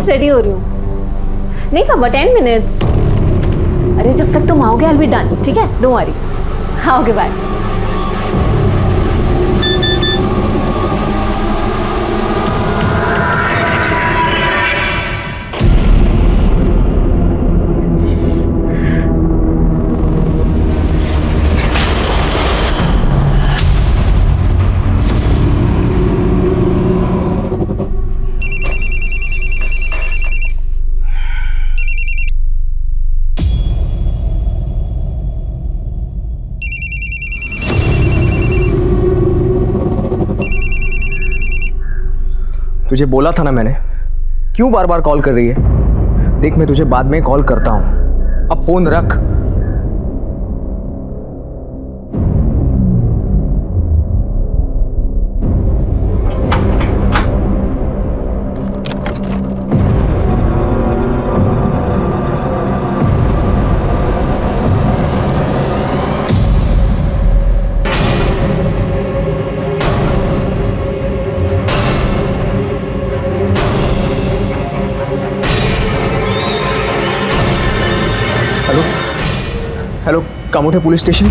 बस रेडी हो रही हूँ। नहीं पापा 10 मिनट्स। अरे जब तक तुम आओगे आई विल बी डन, ठीक है, डोंट वरी। हाँ ओके बाय। तुझे बोला था ना मैंने, क्यों बार बार कॉल कर रही है? देख मैं तुझे बाद में कॉल करता हूं, अब फोन रख। Hello hello, Kamothe police station.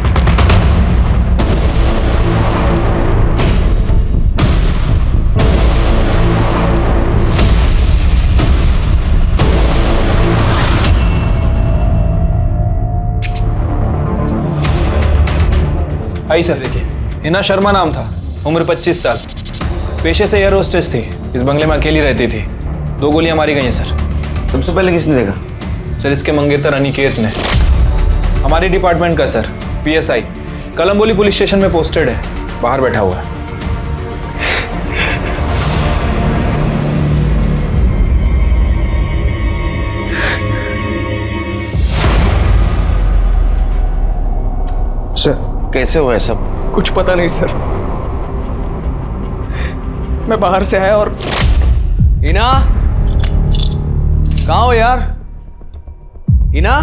आई सर, देखिए हिना शर्मा नाम था, उम्र 25 साल, पेशे से एयर होस्टेस थी, इस बंगले में अकेली रहती थी। 2 गोलियां मारी गई हैं सर। सबसे पहले किसने देखा? सर इसके मंगेतर अनिकेत ने, हमारे डिपार्टमेंट का sir, PSI, Kalamboli police station में पोस्टेड है, बाहर बैठा हुआ है। सर कैसे हुआ है सब? कुछ पता नहीं सर, मैं बाहर से आया और हिना, कहाँ हो यार? हिना?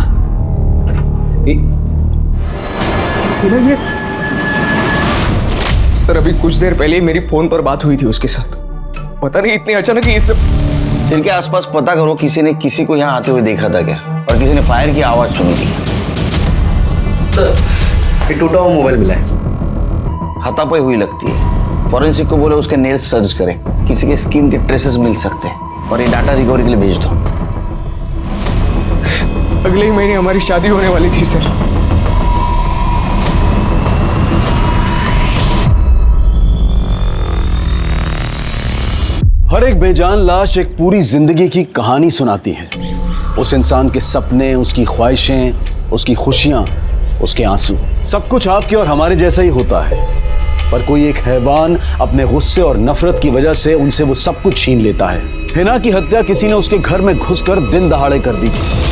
हिना, ये सर अभी कुछ देर पहले ही मेरी फोन पर बात हुई थी उसके साथ। पता नहीं इतनी अचानक ही इस सिल के आसपास पता करो, किसी ने किसी को यहाँ आते हुए देखा था क्या, और किसी ने फायर की आवाज सुनी थी? सर ये टूटा हुआ मोबाइल मिला है। हाथापाई हुई लगती है। फॉरेंसिक को बोले उसके नेल्स सर्च करें, किसी के स्किन के ट्रेसेस मिल सकते हैं, और ये डाटा रिकवरी के लिए भेज दो। अगले ही महीने हमारी शादी होने वाली थी सर। हर एक बेजान लाश एक पूरी जिंदगी की कहानी सुनाती है। उस इंसान के सपने, उसकी ख्वाहिशें, उसकी खुशियां, उसके आंसू, सब कुछ आपके और हमारे जैसा ही होता है। पर कोई एक हैवान अपने गुस्से और नफरत की वजह से उनसे वो सब कुछ छीन लेता है। हिना की हत्या किसी ने उसके घर में घुसकर दिन दहाड़े कर दी थी।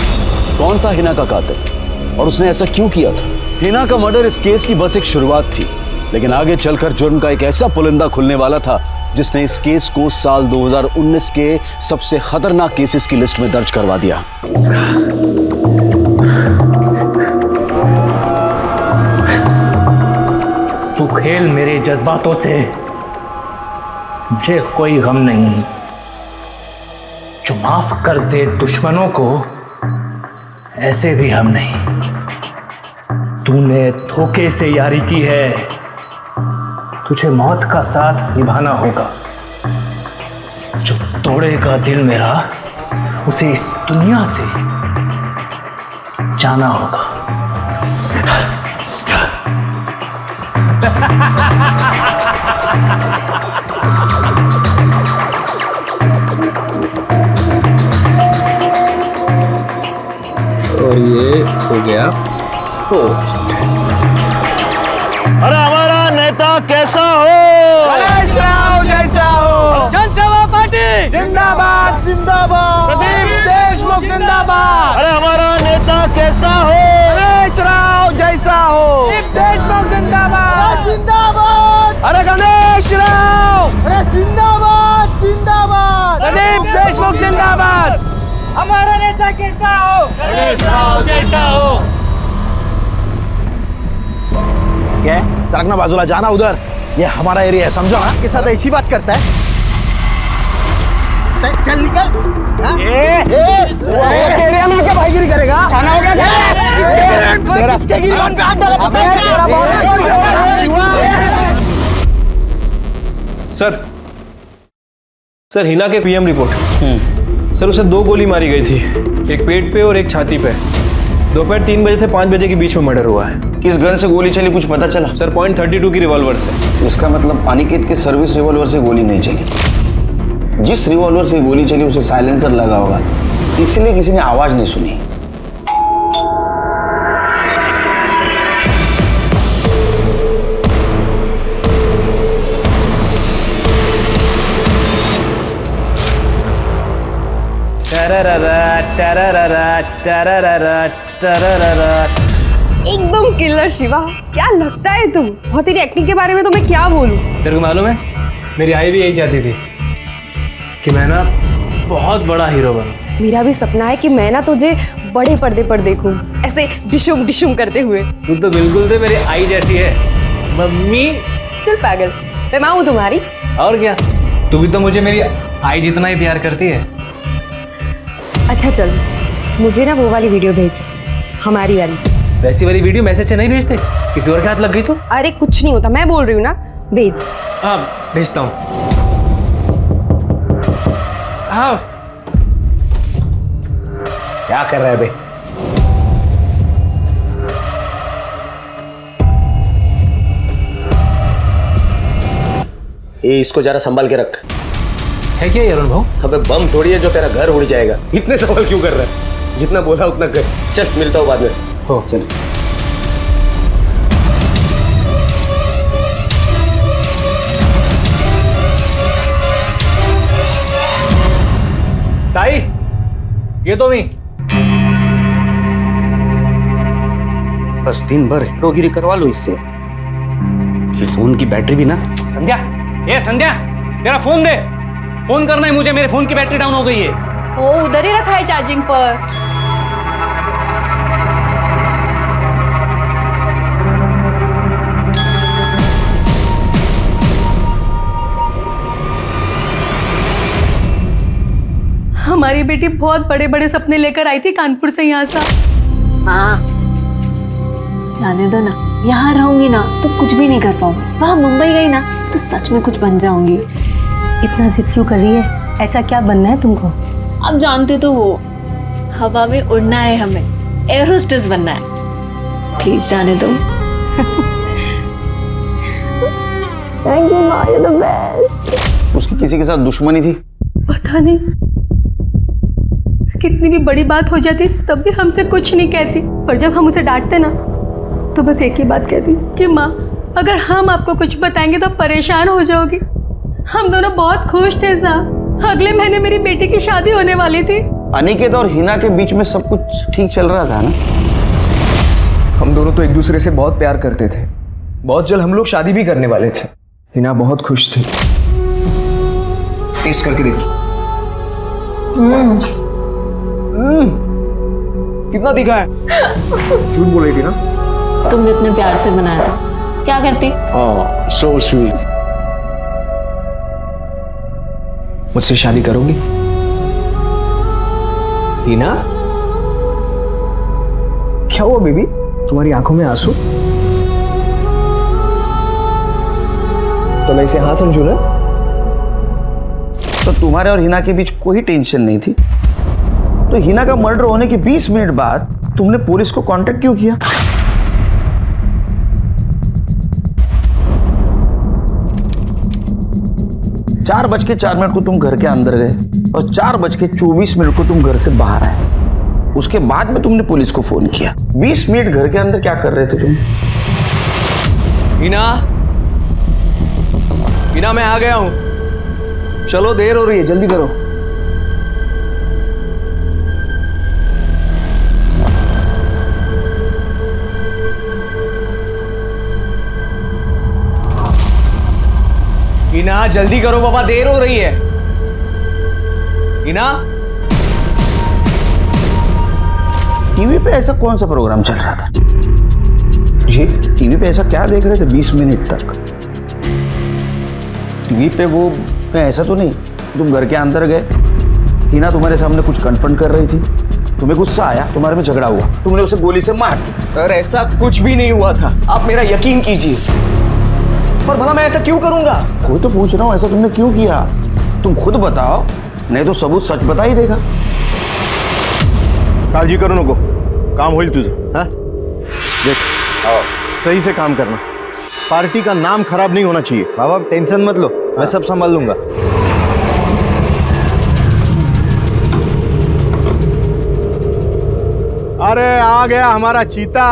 कौन था हिना का कातिल और उसने ऐसा क्यों किया था? हिना का मर्डर इस केस की बस एक शुरुआत थी, लेकिन आगे चलकर जुर्म का एक ऐसा पुलिंदा खुलने वाला था जिसने इस केस को साल 2019 के सबसे खतरनाक केसेस की लिस्ट में दर्ज करवा दिया। तू खेल मेरे जज्बातों से, मुझे कोई गम नहीं। जो माफ कर दे दुश्मनों को, ऐसे भी हम नहीं। तूने धोखे से यारी की है, तुझे मौत का साथ निभाना होगा। जो तोड़ेगा दिल मेरा, उसे इस दुनिया से जाना होगा। और ये हो गया पोस्ट। अरे हमारा नेता कैसा हो? जैसा हो। जनसेवा पार्टी जिंदाबाद जिंदाबाद। प्रदीप देशमुख जिंदाबाद। अरे हमारा नेता कैसा हो? गणेश राव जैसा हो। देशमुख जिंदाबाद जिंदाबाद। अरे गणेश राव। अरे जिंदाबाद जिंदाबाद। प्रदीप देशमुख जिंदाबाद। हमारा नेता कैसा हो? गणेश राव जैसा हो। क्या है? सरकना बाजूला, जाना उधर, ये हमारा एरिया है, समझो ना। के साथ ऐसी बात करता है। करता है, चल निकल। हाँ? एरिया में आके भाईगिरी करेगा? खाना हो गया क्या? किसके गिरबान पे हाथ डाला पता है? सर हिना के पीएम रिपोर्ट। सर उसे 2 गोली मारी गई थी, एक पेट पे और एक छाती पे। दोपहर 3 बजे से 5 बजे के बीच में मर्डर हुआ है। किस गन से गोली चली कुछ पता चला? सर .32 की रिवॉल्वर से। इसका मतलब अनिकेत के सर्विस रिवॉल्वर से गोली नहीं चली। जिस रिवॉल्वर से गोली चली उसे साइलेंसर लगा होगा, इसलिए किसी ने आवाज नहीं सुनी। एकदम किलर शिवा, क्या लगता है तुम? और तेरी एक्टिंग के बारे में तो मैं क्या बोलूं? तेरे को मालूम है, मेरी आई भी यही चाहती थी कि मैं ना बहुत बड़ा हीरो बनूं। मेरा भी सपना है कि मैं ना तुझे बड़े पर्दे पर देखूं, ऐसे डिशुम डिशुम करते हुए। तू तो बिल्कुल से मेरी आई जैसी है मम्मी। चल पागल, मैं माँ हूँ तुम्हारी। और क्या, तू भी तो मुझे मेरी आई जितना ही प्यार करती है। अच्छा चल, मुझे ना वो वाली वीडियो भेज, हमारी वाली। वैसी वाली वीडियो मैसेज से नहीं भेजते, किसी और के हाथ लग गई तो? अरे कुछ नहीं होता, मैं बोल रही हूँ ना, भेज। हाँ भेजता हूँ। हाँ क्या कर रहा है बे? ये इसको जरा संभाल के रख। है क्या अरुण भाऊ? अबे बम थोड़ी है जो तेरा घर उड़ जाएगा। इतने सवाल क्यों कर रहा है? जितना बोला उतना कर। चल मिलता हूँ बाद में। हो चल। ताई, ये तो मैं बस दिन भर हीरोगिरी करवा लो इससे। इस फोन की बैटरी भी ना। संध्या, ये संध्या, तेरा फोन दे। फोन करना है मुझे, मेरे फोन की बैटरी डाउन हो गई है। वो उधर ही रखा है चार्जिंग पर। हमारी बेटी बहुत बड़े बड़े सपने लेकर आई थी कानपुर से यहाँ से। हाँ जाने दो ना, यहाँ रहूंगी ना तो कुछ भी नहीं कर पाऊंगी। वहाँ मुंबई गई ना तो सच में कुछ बन जाऊंगी। इतना जिद क्यों कर रही है? ऐसा क्या बनना है तुमको? अब जानते तो हो, हवा में उड़ना है हमें, एयर होस्टेस बनना है। प्लीज जाने दो। थैंक यू माँ, यू द बेस्ट। उसकी किसी के साथ दुश्मनी थी? पता नहीं, कितनी भी बड़ी बात हो जाती तब भी हमसे कुछ नहीं कहती, पर जब हम उसे डांटते ना तो बस एक ही बात कहती कि माँ अगर हम आपको कुछ बताएंगे तो परेशान हो जाओगी। हम दोनों बहुत खुश थे साहब। अगले महीने मेरी बेटी की शादी होने वाली थी। अनिकेत और हिना के बीच में सब कुछ ठीक चल रहा था ना? हम दोनों तो एक दूसरे से बहुत प्यार करते थे। बहुत जल्द हम लोग शादी भी करने वाले थे। हिना बहुत खुश थी। टेस्ट करके देखो। कितना तीखा है? झूठ बोलेगी ना? तुमने इतने प्यार से बनाया था, क्या करती? So sweet. मुझसे शादी करोगी हिना? क्या हुआ बेबी, तुम्हारी आंखों में आंसू? तो मैं इसे हाँ समझू ना? तो तुम्हारे और हिना के बीच कोई टेंशन नहीं थी, तो हिना का मर्डर होने के 20 मिनट बाद तुमने पुलिस को कांटेक्ट क्यों किया? चार 4:04 को तुम घर के अंदर गए और 4:24 को तुम घर से बाहर आए। उसके बाद में तुमने पुलिस को फोन किया। 20 मिनट घर के अंदर क्या कर रहे थे तुम? हिना, हिना मैं आ गया हूं। चलो देर हो रही है, जल्दी करो। हिना जल्दी करो बाबा, देर हो रही है। हिना, टीवी पे ऐसा कौन सा प्रोग्राम चल रहा था? जी टीवी पे ऐसा क्या देख रहे थे 20 मिनट तक? टीवी पे वो ऐसा तो नहीं तुम घर के अंदर गए हिना तुम्हारे सामने कुछ कन्फ्रंट कर रही थी, तुम्हें गुस्सा आया, तुम्हारे में झगड़ा हुआ, तुमने उसे गोली से मार। सर ऐसा कुछ भी नहीं हुआ था, आप मेरा यकीन कीजिए। पर भला मैं ऐसा क्यों करूंगा? कोई तो पूछ रहा हूँ, ऐसा तुमने क्यों किया? तुम खुद बताओ, नहीं तो सबूत सच बता ही देगा। काळजी करू नको, काम होईल तुझं। हाँ देख, सही से काम करना, पार्टी का नाम खराब नहीं होना चाहिए। बाबा टेंशन मत लो, मैं सब संभाल लूंगा। अरे आ गया हमारा चीता।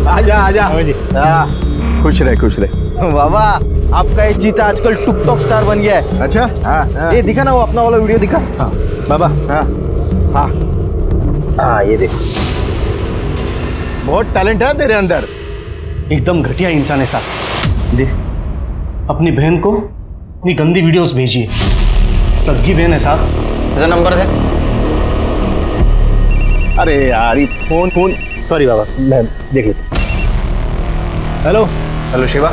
आजा आजा। खुश रहे खुश रहे। बाबा आपका ये चीता आजकल टिकटॉक स्टार बन गया है। अच्छा हाँ ये दिखा ना, वो अपना वाला वीडियो दिखा। हाँ बाबा। हाँ हाँ हाँ ये देखो, बहुत टैलेंट है तेरे अंदर। एकदम घटिया इंसान है साहब। देख, अपनी बहन को अपनी गंदी वीडियोस भेजिए। सदगी बहन है साहब। ऐसा नंबर दे। अरे यार ये फोन सॉरी बाबा, मैं देख लेता। Hello hello Shiva,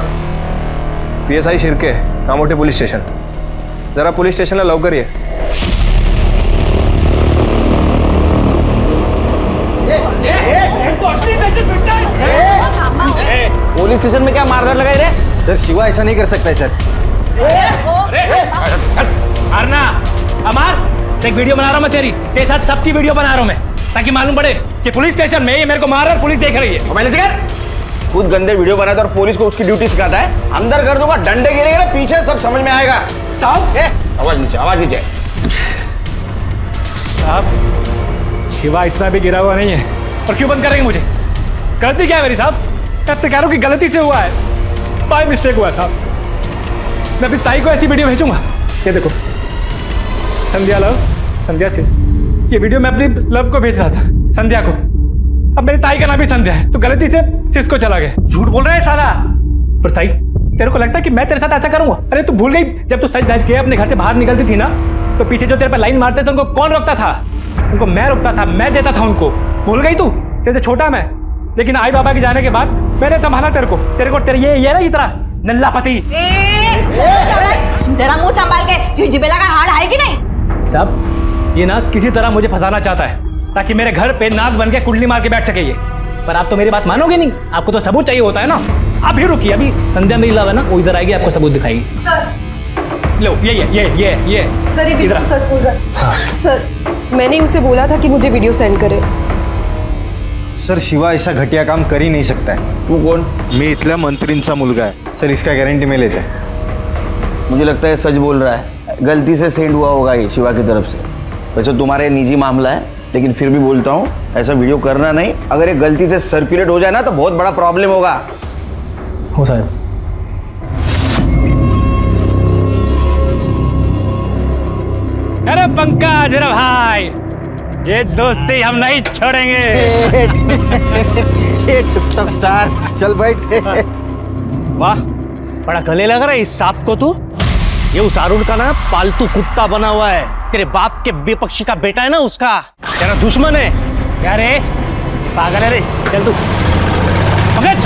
PSI Shirke, Kamothe police station. जरा पुलिस स्टेशनला लवकर ये। पुलिस स्टेशन में क्या मारधाड़ लगाई रे? सर शिवा ऐसा नहीं कर सकता है सर। अरना अमार, एक वीडियो बना रहा हूँ मैं तेरे साथ सबकी वीडियो बना रहा हूँ मैं, ताकि मालूम पड़े कि पुलिस स्टेशन में ये मेरे को मार रहा है, पुलिस देख रही है। पहले से कर, खुद गंदे वीडियो बनाता और पुलिस को उसकी ड्यूटी सिखाता है। अंदर कर दूंगा, डंडे गिरेगा ना पीछे, सब समझ में आएगा। साहब आवाज नीचे, आवाज नीचे। साहब, शिवा इतना भी गिरा हुआ नहीं है, और क्यों बंद करेंगे मुझे? गलती क्या है मेरी साहब? मैं आपसे कह रहा हूँ कि गलती से हुआ है, बाय मिस्टेक हुआ है साहब। मैं अपनी ताई को ऐसी वीडियो भेजूंगा। ये देखो, संध्या लव, संध्या सिस, ये वीडियो मैं अपनी लव को भेज रहा था, संध्या को। अब मेरी ताई का नाम भी संध्या है, तो गलती से सिस को चला गया। झूठ बोल रहा है साला। पर ताई, तेरे को लगता है कि मैं तेरे साथ ऐसा करूंगा? अरे तू भूल गई, जब तू सच धज के अपने घर से बाहर निकलती थी ना, तो पीछे जो तेरे पर लाइन मारते थे उनको कौन रोकता था? उनको मैं रोकता था, मैं देता था उनको। भूल गई तू? तेरे से छोटा मैं, लेकिन आई बाबा के जाने के बाद मैंने संभाला तेरे को तेरे ये ना इतना नल्ला पति। तेरा मुंह संभाल के, जिबेला का हाड़ है कि नहीं? साहब, ये ना किसी तरह मुझे फंसाना चाहता है, ताकि मेरे घर पे नाक बन के कुंडली मार के बैठ सके ये। पर आप तो मेरी बात मानोगे नहीं, आपको तो सबूत चाहिए होता है ना। अभी रुकिए, अभी संध्या मेरी लव है ना, वो इधर आएगी, आपको सबूत दिखाएगी। लो ये सर, ये इधर। सच बोल रहा है। सर, मैंने उसे बोला था कि मुझे वीडियो सेंड करे। सर शिवा ऐसा घटिया काम कर ही नहीं सकता है। तू कौन? मी इथल्या मंत्रींचा मुलगा है सर, इसका गारंटी मैं लेता है। मुझे लगता है सच बोल रहा है, गलती से सेंड हुआ होगा ये शिवा की तरफ से। वैसे तुम्हारे निजी मामला है, लेकिन फिर भी बोलता हूँ, ऐसा वीडियो करना नहीं। अगर ये गलती से सर्कुलेट हो जाए ना, तो बहुत बड़ा प्रॉब्लम होगा। हो साहब। अरे पंकज मेरा भाई, ये दोस्ती हम नहीं छोड़ेंगे। टिकटॉक स्टार, चल बैठ। वाह, बड़ा गले लग रहा है इस सांप को तू। ये उस अरुण का ना पालतू कुत्ता बना हुआ है, तेरे बाप के विपक्षी का बेटा है ना, उसका तेरा दुश्मन है। क्या रे पागल है रे? चल तू पंकज।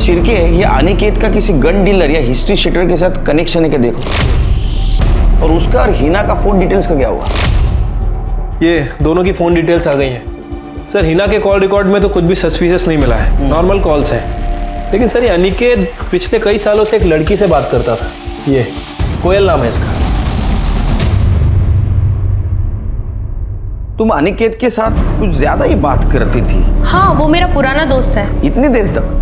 शिर्के, ये अनिकेत का किसी गन डीलर या हिस्ट्री शीटर के साथ कनेक्शन है क्या देखो। और उसका और हिना का फोन डिटेल्स का क्या हुआ? ये दोनों की फ़ोन डिटेल्स आ गई हैं सर। हिना के कॉल रिकॉर्ड में तो कुछ भी सस्पिशियस नहीं मिला है, नॉर्मल कॉल्स हैं। लेकिन सर ये अनिकेत पिछले कई सालों से एक लड़की से बात करता था, ये कोयल नाम है इसका। तुम अनिकेत के साथ कुछ ज्यादा ही बात करती थी। हाँ, वो मेरा पुराना दोस्त है। इतनी देर तक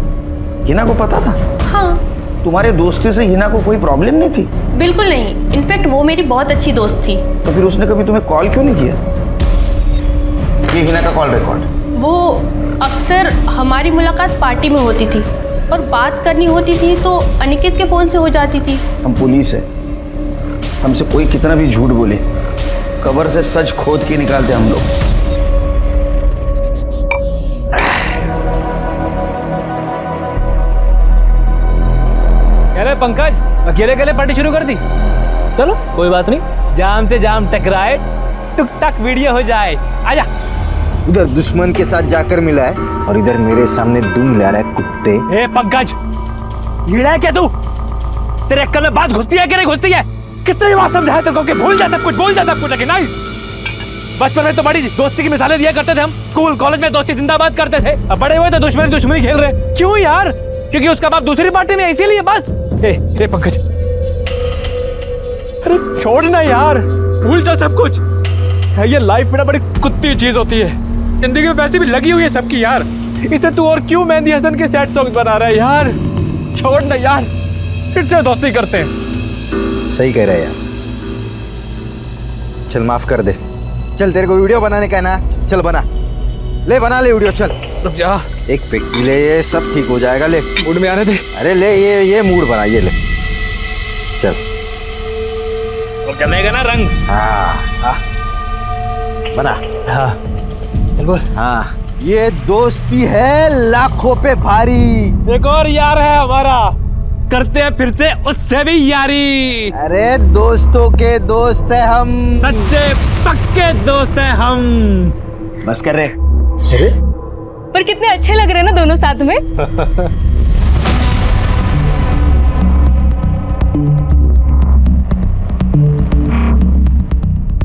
हिना को पता था? हाँ। तुम्हारे दोस्ती से हिना को कोई प्रॉब्लम नहीं थी? बिल्कुल नहीं, इनफैक्ट वो मेरी बहुत अच्छी दोस्त थी। तो फिर उसने कभी तुम्हें कॉल क्यों नहीं किया? ये हिना का कॉल रिकॉर्ड। वो अक्सर हमारी मुलाकात पार्टी में होती थी, और बात करनी होती थी तो अनिकेत के फ़ोन से हो जाती थी। हम पुलिस है, हमसे कोई कितना भी झूठ बोले, कबर से सच खोद के निकालते हम लोग। अरे पंकज, अकेले अकेले पार्टी शुरू कर दी? चलो कोई बात नहीं, जाम से जाम टकराए, टुक टक वीडियो हो जाए। आजा। उधर दुश्मन के साथ जाकर मिला है और इधर मेरे सामने दुम ला रहा है कुत्ते। ए पंकज, लीड़ा है क्या तू? तेरे अक्कल में बात घुसती है कि नहीं घुसती है? कितनी बार समझाया तेरे को कि भूल जा सब कुछ, भूल जा सब कुछ, लेकिन नहीं। बचपन में तो बड़ी दोस्ती की मिसालें दिया करते थे हम, स्कूल कॉलेज में दोस्ती जिंदाबाद करते थे। अब बड़े हुए तो दुश्मनी दुश्मनी खेल रहे। क्यों यार? क्योंकि उसका बाप दूसरी पार्टी में है, इसीलिए बस। ए पंकज, अरे छोड़ ना यार, भूल जा सब कुछ। ये लाइफ में ना बड़ी कुत्ती चीज होती है, जिंदगी में वैसे भी लगी हुई है सबकी यार। इसे तू और क्यों मेहंदी हसन के सैड सॉन्ग बना रहा है यार? छोड़ ना यार, फिर से दोस्ती करते हैं। सही कह रहे हैं यार, चल माफ कर दे। चल तेरे को वीडियो बनाने का है ना, चल बना ले, बना ले वीडियो। चल रुक जा, एक पेटी ले, ये सब ठीक हो जाएगा। ले मूड में आने दे। अरे ले, ये मूड बना, ये ले, चल जमेगा ना रंग। हाँ बना। हाँ चल बोल। हाँ, ये दोस्ती है लाखों पे भारी। एक और यार है हमारा, करते हैं फिर से उससे भी यारी। अरे दोस्तों के दोस्त है हम, सच्चे पक्के दोस्त हैं हम। बस कर रहे। पर कितने अच्छे लग रहे हैं ना दोनों साथ में।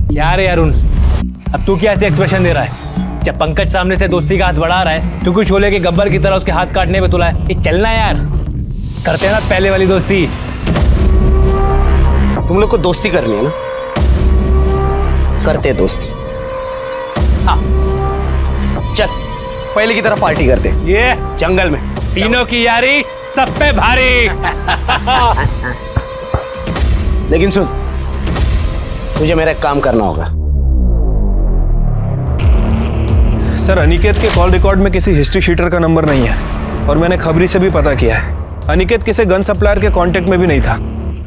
क्या रे अरुण, अब तू क्या ऐसे एक्सप्रेशन दे रहा है? जब पंकज सामने से दोस्ती का हाथ बढ़ा रहा है, तू कुछ शोले के गब्बर की तरह उसके हाथ काटने पे तुला है। ये चलना यार, करते हैं ना पहले वाली दोस्ती। तुम लोग को दोस्ती करनी है ना, करते दोस्ती। हाँ चल, पहले की तरह पार्टी करते। ये जंगल में तीनों की यारी सब पे भारी। लेकिन सुन, मुझे मेरा एक काम करना होगा। सर, अनिकेत के कॉल रिकॉर्ड में किसी हिस्ट्री शीटर का नंबर नहीं है, और मैंने खबरी से भी पता किया है। अनिकेत किसी गन सप्लायर के कांटेक्ट में भी नहीं था।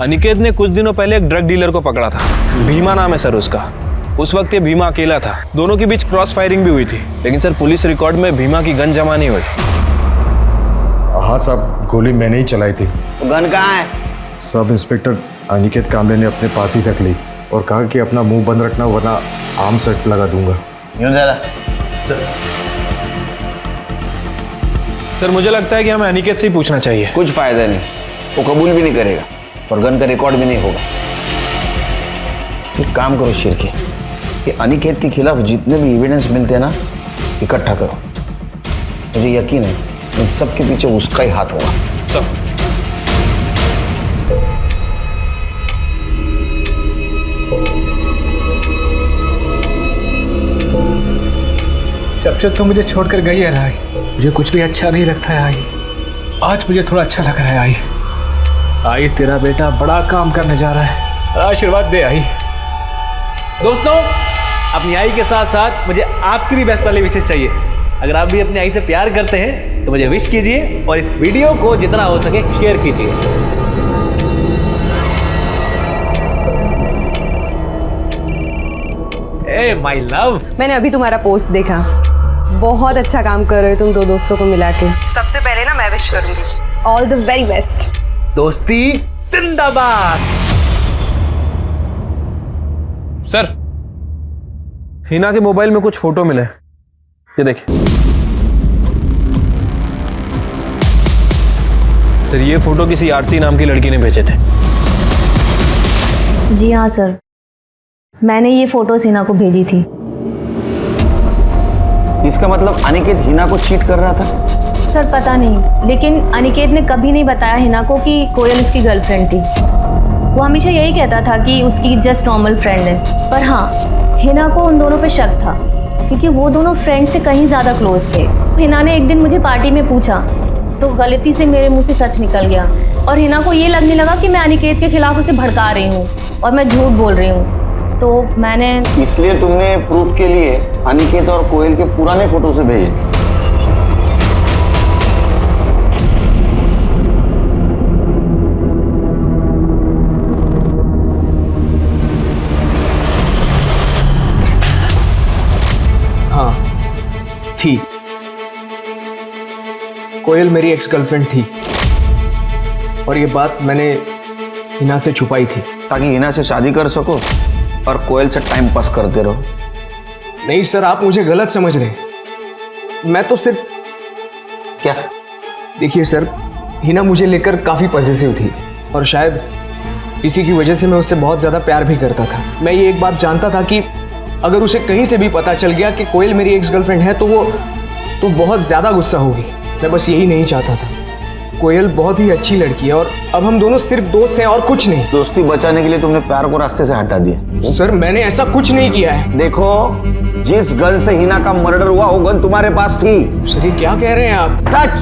अनिकेत ने कुछ दिनों पहले एक ड्रग डीलर को पकड़ा था, भीमा नाम है सर उसका। उस वक्त ये भीमा अकेला था, दोनों के बीच क्रॉस फायरिंग भी हुई थी, लेकिन सर पुलिस रिकॉर्ड में भीमा की गन जमा नहीं हुई। हाँ साहब, गोली मैंने ही चलाई थी। तो गन कहाँ है? सब इंस्पेक्टर अनिकेत कामले ने अपने पास ही रख ली और कहा कि अपना मुंह बंद रखना वरना आर्म सेट लगा दूंगा। यूं जरा। सर मुझे लगता है कि हमें अनिकेत से ही पूछना चाहिए। कुछ फायदा नहीं, वो कबूल भी नहीं करेगा और गन का रिकॉर्ड भी नहीं होगा। एक काम करो शिरके, कि अनिकेत के खिलाफ जितने भी एविडेंस मिलते हैं ना, इकट्ठा करो। मुझे यकीन है इन सब के पीछे उसका ही हाथ होगा। तो जब से तुम मुझे छोड़कर गई है ना, मुझे कुछ भी अच्छा नहीं लगता है आई। आज मुझे थोड़ा अच्छा लग रहा है आई। आई तेरा बेटा बड़ा काम करने जा रहा है, आशीर्वाद दे आई। दोस्तों, अपनी आई के साथ साथ मुझे आपकी भी बेस्ट वाली विशेष चाहिए। अगर आप भी अपनी आई से प्यार करते हैं तो मुझे विश कीजिए और इस वीडियो को जितना हो सके शेयर कीजिए। ए माय लव, मैंने अभी तुम्हारा पोस्ट देखा, बहुत अच्छा काम कर रहे हो तुम दो दोस्तों को मिला के। सबसे पहले ना मैं विश करूंगी, ऑल द वेरी बेस्ट। दोस्ती जिंदाबाद। सर, हिना के मोबाइल में कुछ फोटो मिले, ये देखिए। सर ये फोटो किसी आरती नाम की लड़की ने भेजे थे। जी हाँ सर, मैंने ये फोटो हिना को भेजी थी। इसका मतलब अनिकेत हिना को चीट कर रहा था? सर पता नहीं, लेकिन अनिकेत ने कभी नहीं बताया हिना को कि कोयल उसकी गर्लफ्रेंड थी। वो हमेशा यही कहता था कि उसकी जस्ट नॉर्मल फ्रेंड है। पर हाँ, हिना को उन दोनों पे शक था, क्योंकि वो दोनों फ्रेंड से कहीं ज़्यादा क्लोज थे। हिना ने एक दिन मुझे पार्टी में पूछा तो गलती से मेरे मुंह से सच निकल गया, और हिना को ये लगने लगा कि मैं अनिकेत के खिलाफ उसे भड़का रही हूँ और मैं झूठ बोल रही हूँ। तो मैंने इसलिए तुमने प्रूफ के लिए अनिकेत और कोयल के पुराने फोटो से भेज दी। हाँ थी, कोयल मेरी एक्स गर्लफ्रेंड थी और ये बात मैंने हिना से छुपाई थी, ताकि हिना से शादी कर सको और कोयल से टाइम पास करते रहो। नहीं सर, आप मुझे गलत समझ रहे हैं। मैं तो सिर्फ क्या? देखिए सर, हिना मुझे लेकर काफ़ी पॉजिटिव थी, और शायद इसी की वजह से मैं उससे बहुत ज़्यादा प्यार भी करता था। मैं ये एक बात जानता था कि अगर उसे कहीं से भी पता चल गया कि कोयल मेरी एक्स गर्लफ्रेंड है तो वो बहुत ज़्यादा गुस्सा होगी। मैं बस यही नहीं चाहता था। कोयल बहुत ही अच्छी लड़की है और अब हम दोनों सिर्फ दोस्त हैं और कुछ नहीं। दोस्ती बचाने के लिए तुमने प्यार को रास्ते से हटा दिया। सर मैंने ऐसा कुछ नहीं किया है। देखो, जिस गन से हिना का मर्डर हुआ वो गन तुम्हारे पास थी। सर ये क्या कह रहे हैं आप? सच।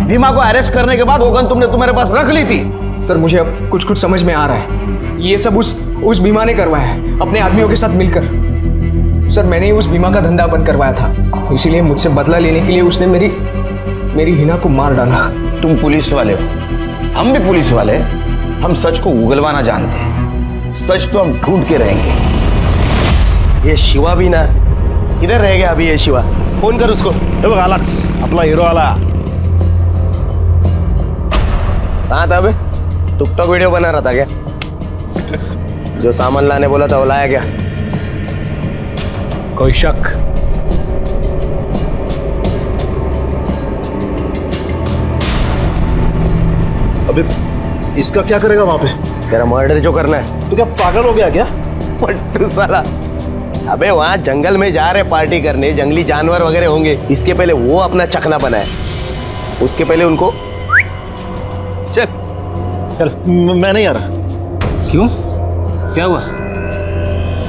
भीमा को अरेस्ट करने के बाद वो गन तुमने तुम्हारे पास रख ली थी। सर मुझे अब कुछ समझ में आ रहा है। ये सब उस भीमा ने करवाया है अपने आदमियों के साथ मिलकर। सर मैंने ही उस भीमा का धंधा बंद करवाया था, इसीलिए मुझसे बदला लेने के लिए उसने मेरी हिना को मार डाला। तुम पुलिस वाले हो, हम भी पुलिस वाले। हम सच को उगलवाना जानते हैं। सच तो हम ढूंढ के रहेंगे। ये शिवा भी ना किधर रह गया अभी? ये शिवा, फोन कर उसको। अपना हीरो वाला कहाँ था अबे? टिकटॉक वीडियो बना रहा था क्या? जो सामान लाने बोला था वो लाया क्या? कोई शक? अबे इसका क्या करेगा वहां पे? तेरा मर्डर जो करना है। तो क्या पागल हो गया क्या? पट्टू साला, अबे वहाँ जंगल में जा रहे पार्टी करने, जंगली जानवर वगैरह होंगे। इसके पहले वो अपना चखना बनाए, उसके पहले उनको चल चल। मैं नहीं आ रहा। क्यों? क्या हुआ?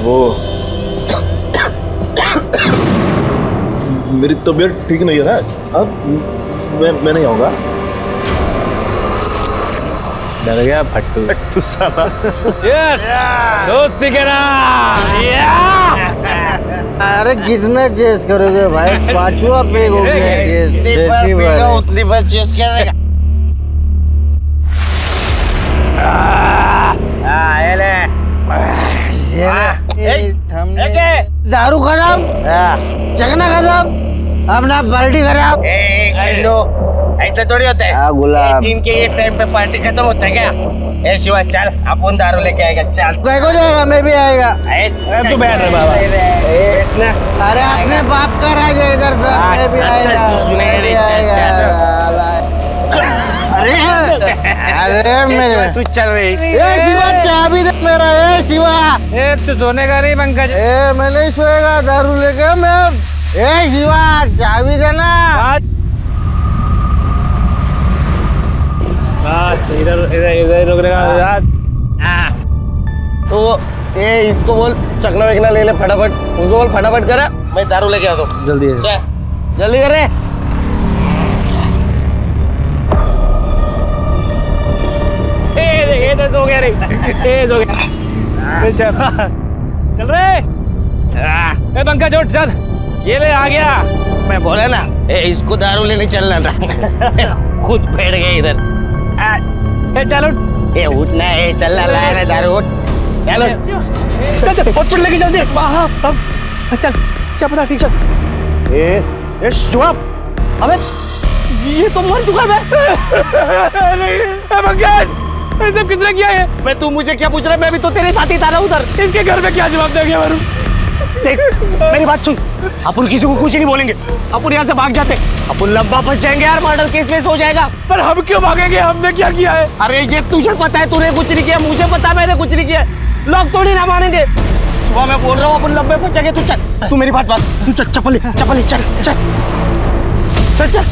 वो मेरी तबीयत ठीक नहीं है ना, अब मैं नहीं आऊंगा। डर गया फट्टू साला। यस, दोस्ती के नाम। अरे कितना चेस करोगे भाई? पांचवा पेग हो गया। उतनी बार चेस करेगा। दारू खराब, चखना खराब, अपना पार्टी खराब। ऐसा थोड़ी होता है। गुलाब दिन के ये टाइम पे पार्टी खत्म होता है क्या? ए शिवा चल, अपन दारू लेके आएगा। चल कहीं को जाएगा, मैं भी आएगा। तू बैठ रहे बाबा। अरे अपने बाप का राज है इधर से, मैं भी आएगा। अरे मेरे तू चल रही। शिवा चाबी दे मेरा। शिवा तू सोने का नहीं पंकज। मैं नहीं सोएगा दारू लेके मैं। शिवा चाबी देना। इधर रुक रहेगा। तो ये इसको बोल चकना वेकना ले ले फटाफट। उसको बोल फटाफट करे, मैं दारू लेके आता हूँ। जल्दी जल्दी कर रहे। हो गया रे, हो गया। चल रे पंकज उठ चल। ये ले आ गया। मैं बोला ना इसको दारू लेने चलना था। खुद बैठ गए इधर। चल उठ। उठना है, चलना लाया ना दारू। उठ चल चल हॉस्पिटल लेके चलते। चल क्या पता ठीक चल। जवाब अबे ये तो मर चुका है। पंकज ये सब किसने किया है? मैं तू मुझे क्या पूछ रहा है? मैं भी तो तेरे साथ ही था ना उधर। इसके घर में क्या जवाब देंगे वरुण? देख मेरी बात सुन, अपन किसी को कुछ नहीं बोलेंगे। अपन यहाँ से भाग जाते, अपन लंबा फंस जाएंगे यार। मर्डर केस वेस हो जाएगा। पर हम क्यों भागेंगे? हमने क्या किया है? अरे ये तुझे पता है, तूने कुछ नहीं किया। मुझे पता है मैंने कुछ नहीं किया। लोग थोड़ी ना मानेंगे। सुबह मैं बोल रहा हूँ अपन लंबे फंस जाएंगे। तू चल, तू मेरी बात तू चल। चप्पल चल चल चल चल।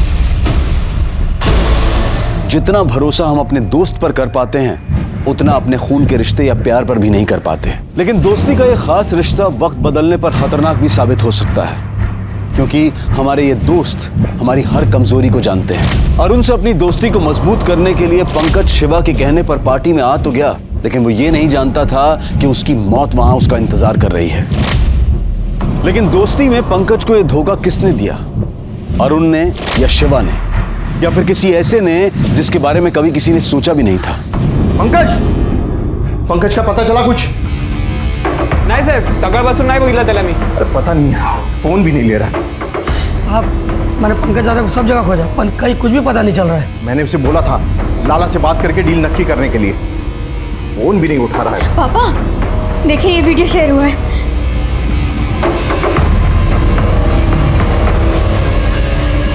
जितना भरोसा हम अपने दोस्त पर कर पाते हैं उतना अपने खून के रिश्ते या प्यार पर भी नहीं कर पाते। लेकिन दोस्ती का ये खास रिश्ता वक्त बदलने पर खतरनाक भी साबित हो सकता है, क्योंकि हमारे ये दोस्त हमारी हर कमजोरी को जानते हैं। और उनसे अपनी दोस्ती को मजबूत करने के लिए पंकज शिवा के कहने पर पार्टी में आ तो गया, लेकिन वो ये नहीं जानता था कि उसकी मौत वहां उसका इंतजार कर रही है। लेकिन दोस्ती में पंकज को यह धोखा किसने दिया? अरुण ने या शिवा ने, या फिर किसी ऐसे ने जिसके बारे में कभी किसी ने सोचा भी नहीं था? पंकज का पता चला कुछ? नाही साहेब, सकाळपासून नाही बघितलं त्याला मी. अरे पता नहीं, फोन भी नहीं ले रहा साहब। मैंने पंकज दादा को सब जगह खोजा पर कहीं कुछ भी पता नहीं चल रहा है। मैंने उसे बोला था लाला से बात करके डील नक्की करने के लिए, फोन भी नहीं उठा रहा है। पापा देखिए ये वीडियो शेयर हुआ है।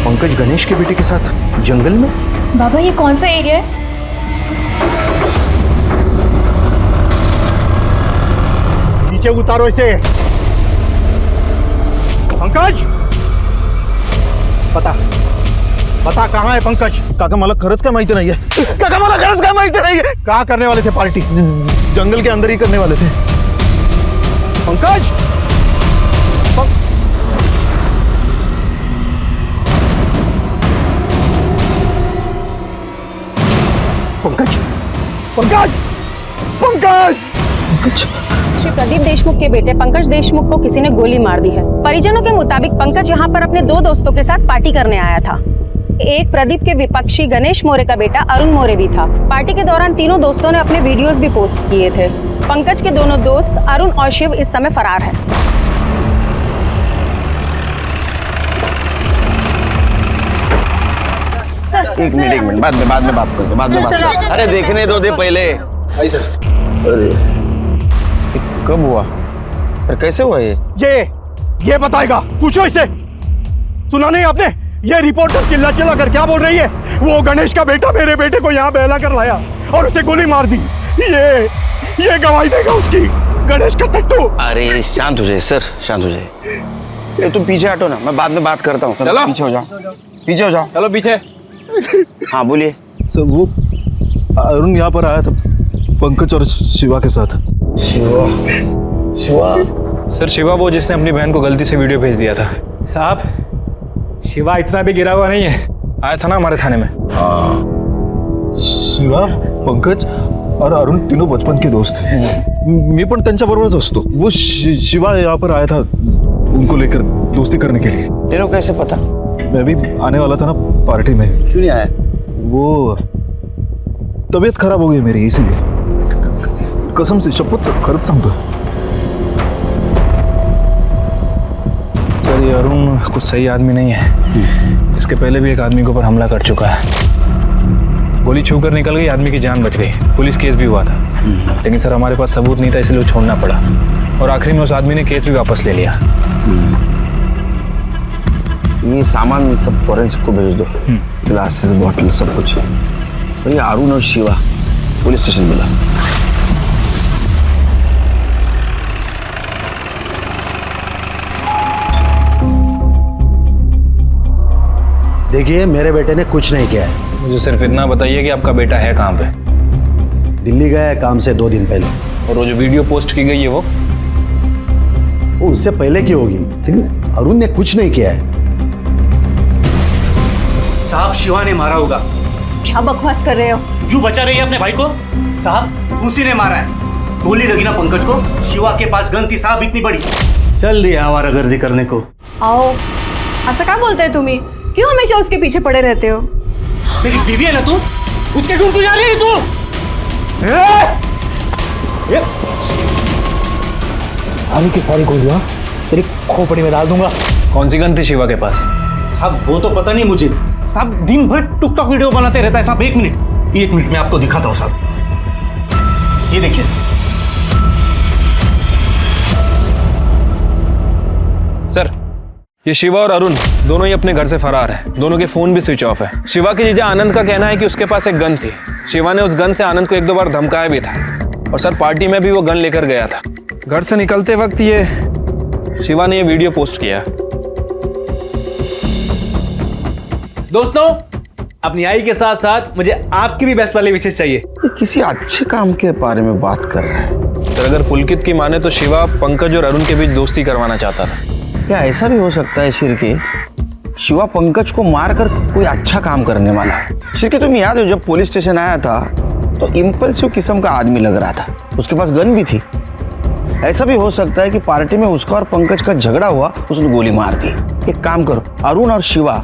पंकज गणेश के बेटे के साथ जंगल में? बाबा ये कौन सा एरिया है? नीचे उतारो इसे। पंकज, बता कहाँ है पंकज? काका मला खरंच काय माहिती नाहीये। काका मला खरंच काय माहिती नाहीये। कहाँ करने वाले थे पार्टी? जंगल के अंदर ही करने वाले थे। पंकज, पंकज, पंकज, पंकज, पंकज। श्री प्रदीप देशमुख के बेटे पंकज देशमुख को किसी ने गोली मार दी है। परिजनों के मुताबिक पंकज यहाँ पर अपने 2 दोस्तों के साथ पार्टी करने आया था। एक प्रदीप के विपक्षी गणेश मोरे का बेटा अरुण मोरे भी था। पार्टी के दौरान तीनों दोस्तों ने अपने वीडियोस भी पोस्ट किए थे। पंकज के दोनों दोस्त अरुण और शिव इस समय फरार है। एक मिनट बाद में बात करते। अरे देखने दो दे पहले। अरे कब हुआ? अरे कैसे हुआ ये बताएगा। पूछो इसे। सुना नहीं आपने? ये रिपोर्टर चिल्ला कर क्या बोल रही है? वो गणेश का बेटा मेरे बेटे को यहाँ बहला कर लाया और उसे गोली मार दी। ये गवाही देगा उसकी, गणेश का टट्टू। अरे शांत हो जाए सर, शांत हो जाए। तुम पीछे हटो ना, मैं बाद में बात करता हूँ। चलो पीछे हो जाओ। चलो पीछे। हाँ बोलिए सर। वो अरुण यहाँ पर आया था पंकज और शिवा के साथ। शिवा सर, शिवा वो जिसने अपनी बहन को गलती से वीडियो भेज दिया था। साहब, शिवा इतना भी गिरा हुआ नहीं है। आया था ना हमारे थाने में। शिवा, पंकज और अरुण तीनों बचपन के दोस्त हैं। मी पण त्यांच्याबरोबरच असतो। वो शिवा यहाँ पर आया था उनको लेकर दोस्ती करने के लिए। तेरे को कैसे पता? मैं भी आने वाला था ना पार्टी में। क्यों नहीं आया? वो तबीयत खराब हो गई मेरी, इसीलिए। कसम से, शपथ से, खरंच सांगतो। सर, ये अरुण कुछ सही आदमी नहीं है। इसके पहले भी एक आदमी के ऊपर हमला कर चुका है। गोली छू कर निकल गई, आदमी की जान बच गई। पुलिस केस भी हुआ था, लेकिन सर हमारे पास सबूत नहीं था, इसलिए छोड़ना पड़ा। और आखिरी में उस आदमी ने केस भी वापस ले लिया। ये सामान सब फॉरेंसिक को भेज दो। ग्लासेस, बॉटल, सब कुछ। ये अरुण और शिवा पुलिस स्टेशन मिला। देखिए, मेरे बेटे ने कुछ नहीं किया है। मुझे सिर्फ इतना बताइए कि आपका बेटा है कहाँ पे? दिल्ली गया है काम से 2 दिन पहले। और वो जो वीडियो पोस्ट की गई है वो उससे पहले की होगी, लेकिन अरुण ने कुछ नहीं किया है। साहब, शिवा ने मारा होगा। क्या बकवास कर रहे हो? क्यों बचा रही है अपने भाई को? साहब, उसी ने मारा है। गोली लगी ना पंकज को। शिवा के पास गन थी साहब, इतनी बड़ी। चल दिया आवारागर्दी करने को। आओ, असं काय बोलताय तुम्ही? क्यों हमेशा उसके पीछे पड़े रहते हो? मेरी बीवी है ना तू, उसके क्यों तू जा रही है तू? सारी की सारी गोलियां तेरी खोपड़ी में डाल दूंगा। कौन सी गन थी शिवा के पास? साहब, वो तो पता नहीं मुझे। साहब, दिन भर टिकटॉक वीडियो बनाते रहता है साहब। 1 मिनट में आपको दिखाता हूँ साहब। ये देखिए सर, ये शिवा और अरुण दोनों ही अपने घर से फरार हैं। दोनों के फोन भी स्विच ऑफ है। शिवा के जीजा आनंद का कहना है कि उसके पास एक गन थी। शिवा ने उस गन से आनंद को 1-2 बार धमकाया भी था। और सर, पार्टी में भी वो गन लेकर गया था। घर से निकलते वक्त ये शिवा ने ये वीडियो पोस्ट किया। दोस्तों, अपनी आई के साथ साथ मुझे आपकी भी बेस्ट वाली विशेष चाहिए। ये किसी अच्छे काम के बारे में बात कर रहे हैं। सर, अगर पुलकित की माने तो शिवा पंकज और अरुण के बीच दोस्ती करवाना चाहता था। क्या ऐसा भी हो सकता है शिरके, शिवा पंकज को मारकर कोई अच्छा काम करने वाला है? शिरके, तुम्हें याद है जब पुलिस स्टेशन आया था तो इम्पल्सिव किस्म का आदमी लग रहा था। उसके पास गन भी थी। ऐसा भी हो सकता है कि पार्टी में उसका और पंकज का झगड़ा हुआ, उसने गोली मार दी। एक काम करो, अरुण और शिवा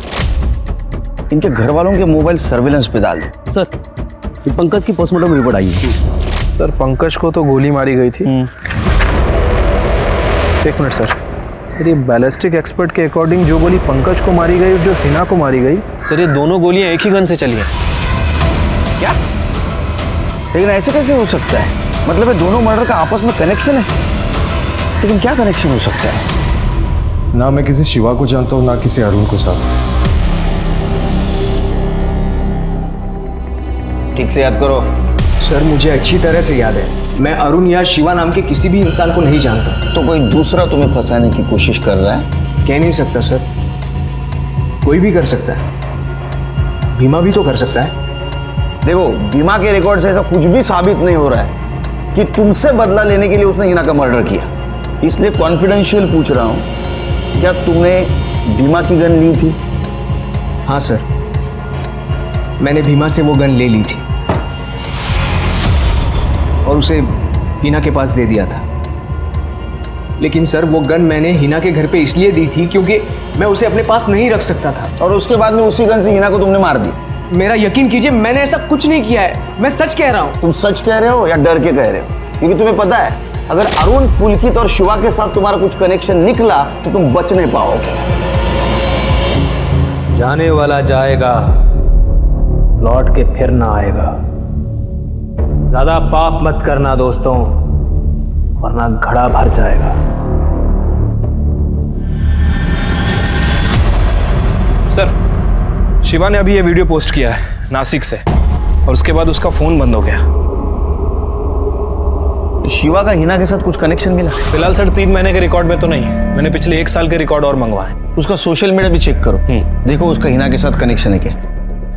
इनके घर वालों के मोबाइल सर्विलेंस पे डाल दो। सर, ये पंकज की पोस्टमार्टम रिपोर्ट आई है। सर, पंकज को तो गोली मारी गई थी। 1 मिनट सर, ये बैलिस्टिक एक्सपर्ट के अकॉर्डिंग जो गोली पंकज को मारी गई और जो हिना को मारी गई, सर ये दोनों गोलियां एक ही गन से चली हैं। क्या? लेकिन ऐसे कैसे हो सकता है? मतलब ये दोनों मर्डर का आपस में कनेक्शन है, लेकिन क्या कनेक्शन हो सकता है? ना मैं किसी शिवा को जानता हूँ, ना किसी अरुण को साहब। ठीक से याद करो। सर मुझे अच्छी तरह से याद है, मैं अरुण या शिवा नाम के किसी भी इंसान को नहीं जानता। तो कोई दूसरा तुम्हें फंसाने की कोशिश कर रहा है? कह नहीं सकता सर, कोई भी कर सकता है, भीमा भी तो कर सकता है। देखो, भीमा के रिकॉर्ड से ऐसा कुछ भी साबित नहीं हो रहा है कि तुमसे बदला लेने के लिए उसने हिना का मर्डर किया। इसलिए कॉन्फिडेंशियल पूछ रहा हूं, क्या तुमने भीमा की गन ली थी? हाँ सर, मैंने भीमा से वो गन ले ली थी और उसे हिना के पास दे दिया था। लेकिन सर वो गन मैंने हिना के घर पे इसलिए दी थी क्योंकि मैं उसे अपने पास नहीं रख सकता था। और उसके बाद में उसी गन से हिना को तुमने मार दी? मेरा यकीन कीजिए, मैंने ऐसा कुछ नहीं किया है, मैं सच कह रहा हूं। तुम सच कह रहे हो या डर के कह रहे हो? क्योंकि तुम्हें पता है, अगर अरुण, पुलकित और शिवा के साथ तुम्हारा कुछ कनेक्शन निकला तो तुम बच नहीं पाओगे। जाने वाला जाएगा, लौट के फिर ना आएगा। ज्यादा पाप मत करना दोस्तों, वरना घड़ा भर जाएगा। सर, शिवा ने अभी ये वीडियो पोस्ट किया है नासिक से, और उसके बाद उसका फोन बंद हो गया। शिवा का हिना के साथ कुछ कनेक्शन मिला? फिलहाल सर 3 महीने के रिकॉर्ड में तो नहीं, मैंने पिछले 1 साल के रिकॉर्ड और मंगवाए। उसका सोशल मीडिया भी चेक करो, देखो उसका हिना के साथ कनेक्शन है क्या।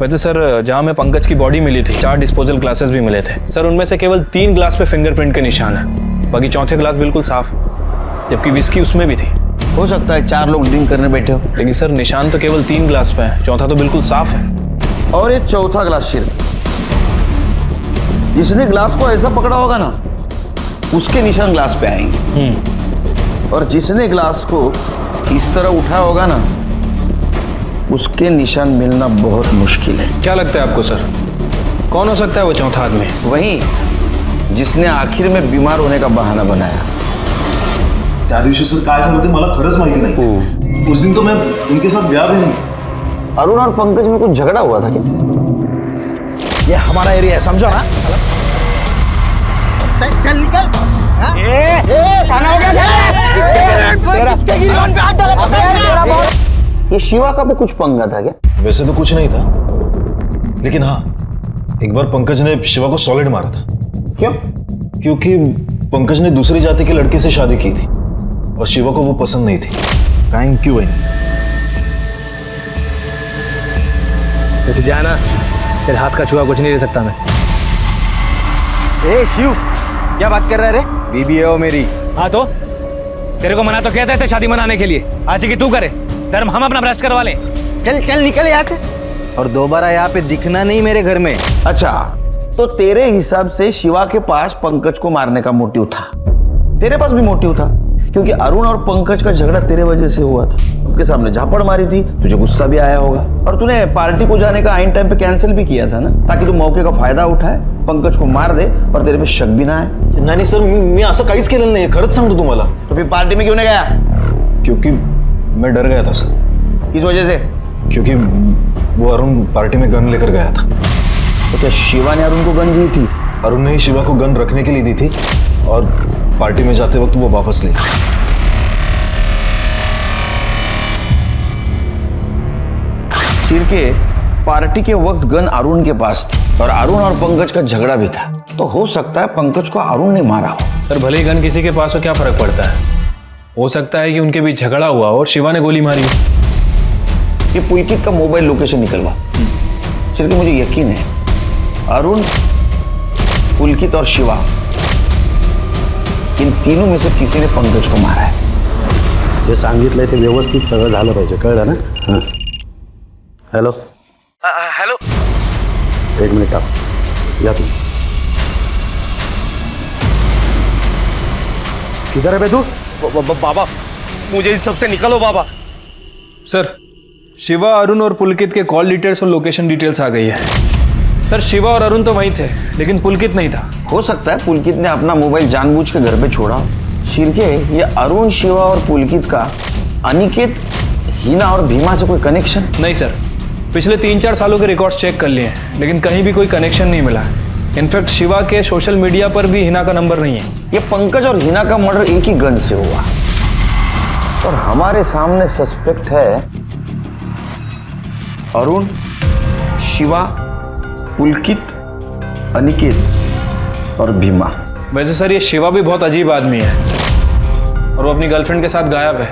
वैसे सर, जहां में पंकज की बॉडी मिली थी, 4 डिस्पोजल ग्लासेस भी मिले थे सर। उनमें से केवल 3 ग्लास पे फिंगरप्रिंट के निशान है, बाकी चौथे ग्लास बिल्कुल साफ, जबकि विस्की उसमें भी थी। हो सकता है 4 लोग ड्रिंक करने बैठे हो। लेकिन सर निशान तो केवल 3 ग्लास पे है, चौथा तो बिल्कुल साफ है। और ये चौथा ग्लास शिर, जिसने ग्लास को ऐसा पकड़ा होगा ना, उसके निशान ग्लास पे आएंगे। और जिसने ग्लास को इस तरह उठाया होगा ना, उसके निशान मिलना बहुत मुश्किल है। क्या लगता है आपको सर, कौन हो सकता है वो चौथा आदमी? वही जिसने आखिर में बीमार होने का बहाना बनाया। त्या दिवशी सर काय झालं ते मला खरंच माहिती नाही। उस दिन तो मैं उनके साथ गया भी नहीं। अरुण और पंकज में कुछ झगड़ा हुआ था क्या? ये हमारा एरिया है, समझो ना। चल निकल। खाना हो गया। ये शिवा का भी कुछ पंगा था क्या? वैसे तो कुछ नहीं था, लेकिन हाँ, एक बार पंकज ने शिवा को सॉलिड मारा था। क्यों? क्योंकि पंकज ने दूसरी जाति के लड़के से शादी की थी और शिवा को वो पसंद नहीं थी। Thank you. तो जाना, तेरे हाथ का छुआ कुछ नहीं ले सकता मैं। ए शिव, क्या बात कर रहा है रे? बीबी है वो मेरी। हाँ तो तेरे को मना तो कहते थे शादी मनाने के लिए, आज की तू करे, धर्म हम अपना भ्रष्ट करवा लें। चल चल निकल यहाँ से, और दोबारा यहाँ पे दिखना नहीं मेरे घर में। अच्छा, तो तेरे हिसाब से शिवा के पास पंकज को मारने का मोटिव था, तेरे पास भी मोटिव था, क्योंकि अरुण और पंकज का झगड़ा तेरे वजह से हुआ था। उसके सामने झापड़ मारी थी, तुझे गुस्सा भी आया होगा, और तूने पार्टी को जाने का आइन टाइम पे कैंसिल भी किया था ना, ताकि तू मौके का फायदा उठाए, पंकज को मार दे और तेरे पे शक भी ना आए। नाही सर, मी असं काहीच केलेलं नाही, खरंच सांगतो तुम्हाला। तो फिर पार्टी में क्यों नहीं गया? क्योंकि मैं डर गया था सर। किस वजह से? क्योंकि वो अरुण पार्टी में गन लेकर गया था। तो क्या शिवा ने अरुण को गन दी थी? अरुण ने ही शिवा को गन रखने के लिए दी थी और पार्टी में जाते वक्त वो वापस ले। शिर्के, पार्टी के वक्त गन अरुण के पास थी और अरुण और पंकज का झगड़ा भी था, तो हो सकता है पंकज को अरुण ने मारा हो। सर भले ही गन किसी के पास हो, क्या फर्क पड़ता है? हो सकता है कि उनके बीच झगड़ा हुआ और शिवा ने गोली मारी। ये पुलकित का मोबाइल लोकेशन निकलवा। शिर्के, मुझे यकीन है अरुण, पुलकित और शिवा, इन तीनों में से किसी ने पंकज को मारा है। जे सांगितलंय ते व्यवस्थित सगळं झालं पाहिजे, कळलं ना? हां, हेलो हेलो, 1 मिनिट आप या तुम। किधर है बे तू? बाबा, मुझे इन सबसे निकलो बाबा। सर, शिवा, अरुण और पुलकित के कॉल डिटेल्स और लोकेशन डिटेल्स आ गई है। सर शिवा और अरुण तो वहीं थे, लेकिन पुलकित नहीं था। हो सकता है पुलकित ने अपना मोबाइल जानबूझ के घर पे छोड़ा। शिर्के, ये अरुण, शिवा और पुलकित का अनिकेत, हिना और भीमा से कोई कनेक्शन? नहीं सर, पिछले 3-4 सालों के रिकॉर्ड्स चेक कर लिए हैं, लेकिन कहीं भी कोई कनेक्शन नहीं मिला। इनफैक्ट शिवा के सोशल मीडिया पर भी हिना का नंबर नहीं है। ये पंकज और हिना का मर्डर एक ही गन से हुआ और हमारे सामने सस्पेक्ट है अरुण, शिवा, पुलकित, अनिकेत और भीमा। वैसे सर ये शिवा भी बहुत अजीब आदमी है और वो अपनी गर्लफ्रेंड के साथ गायब है।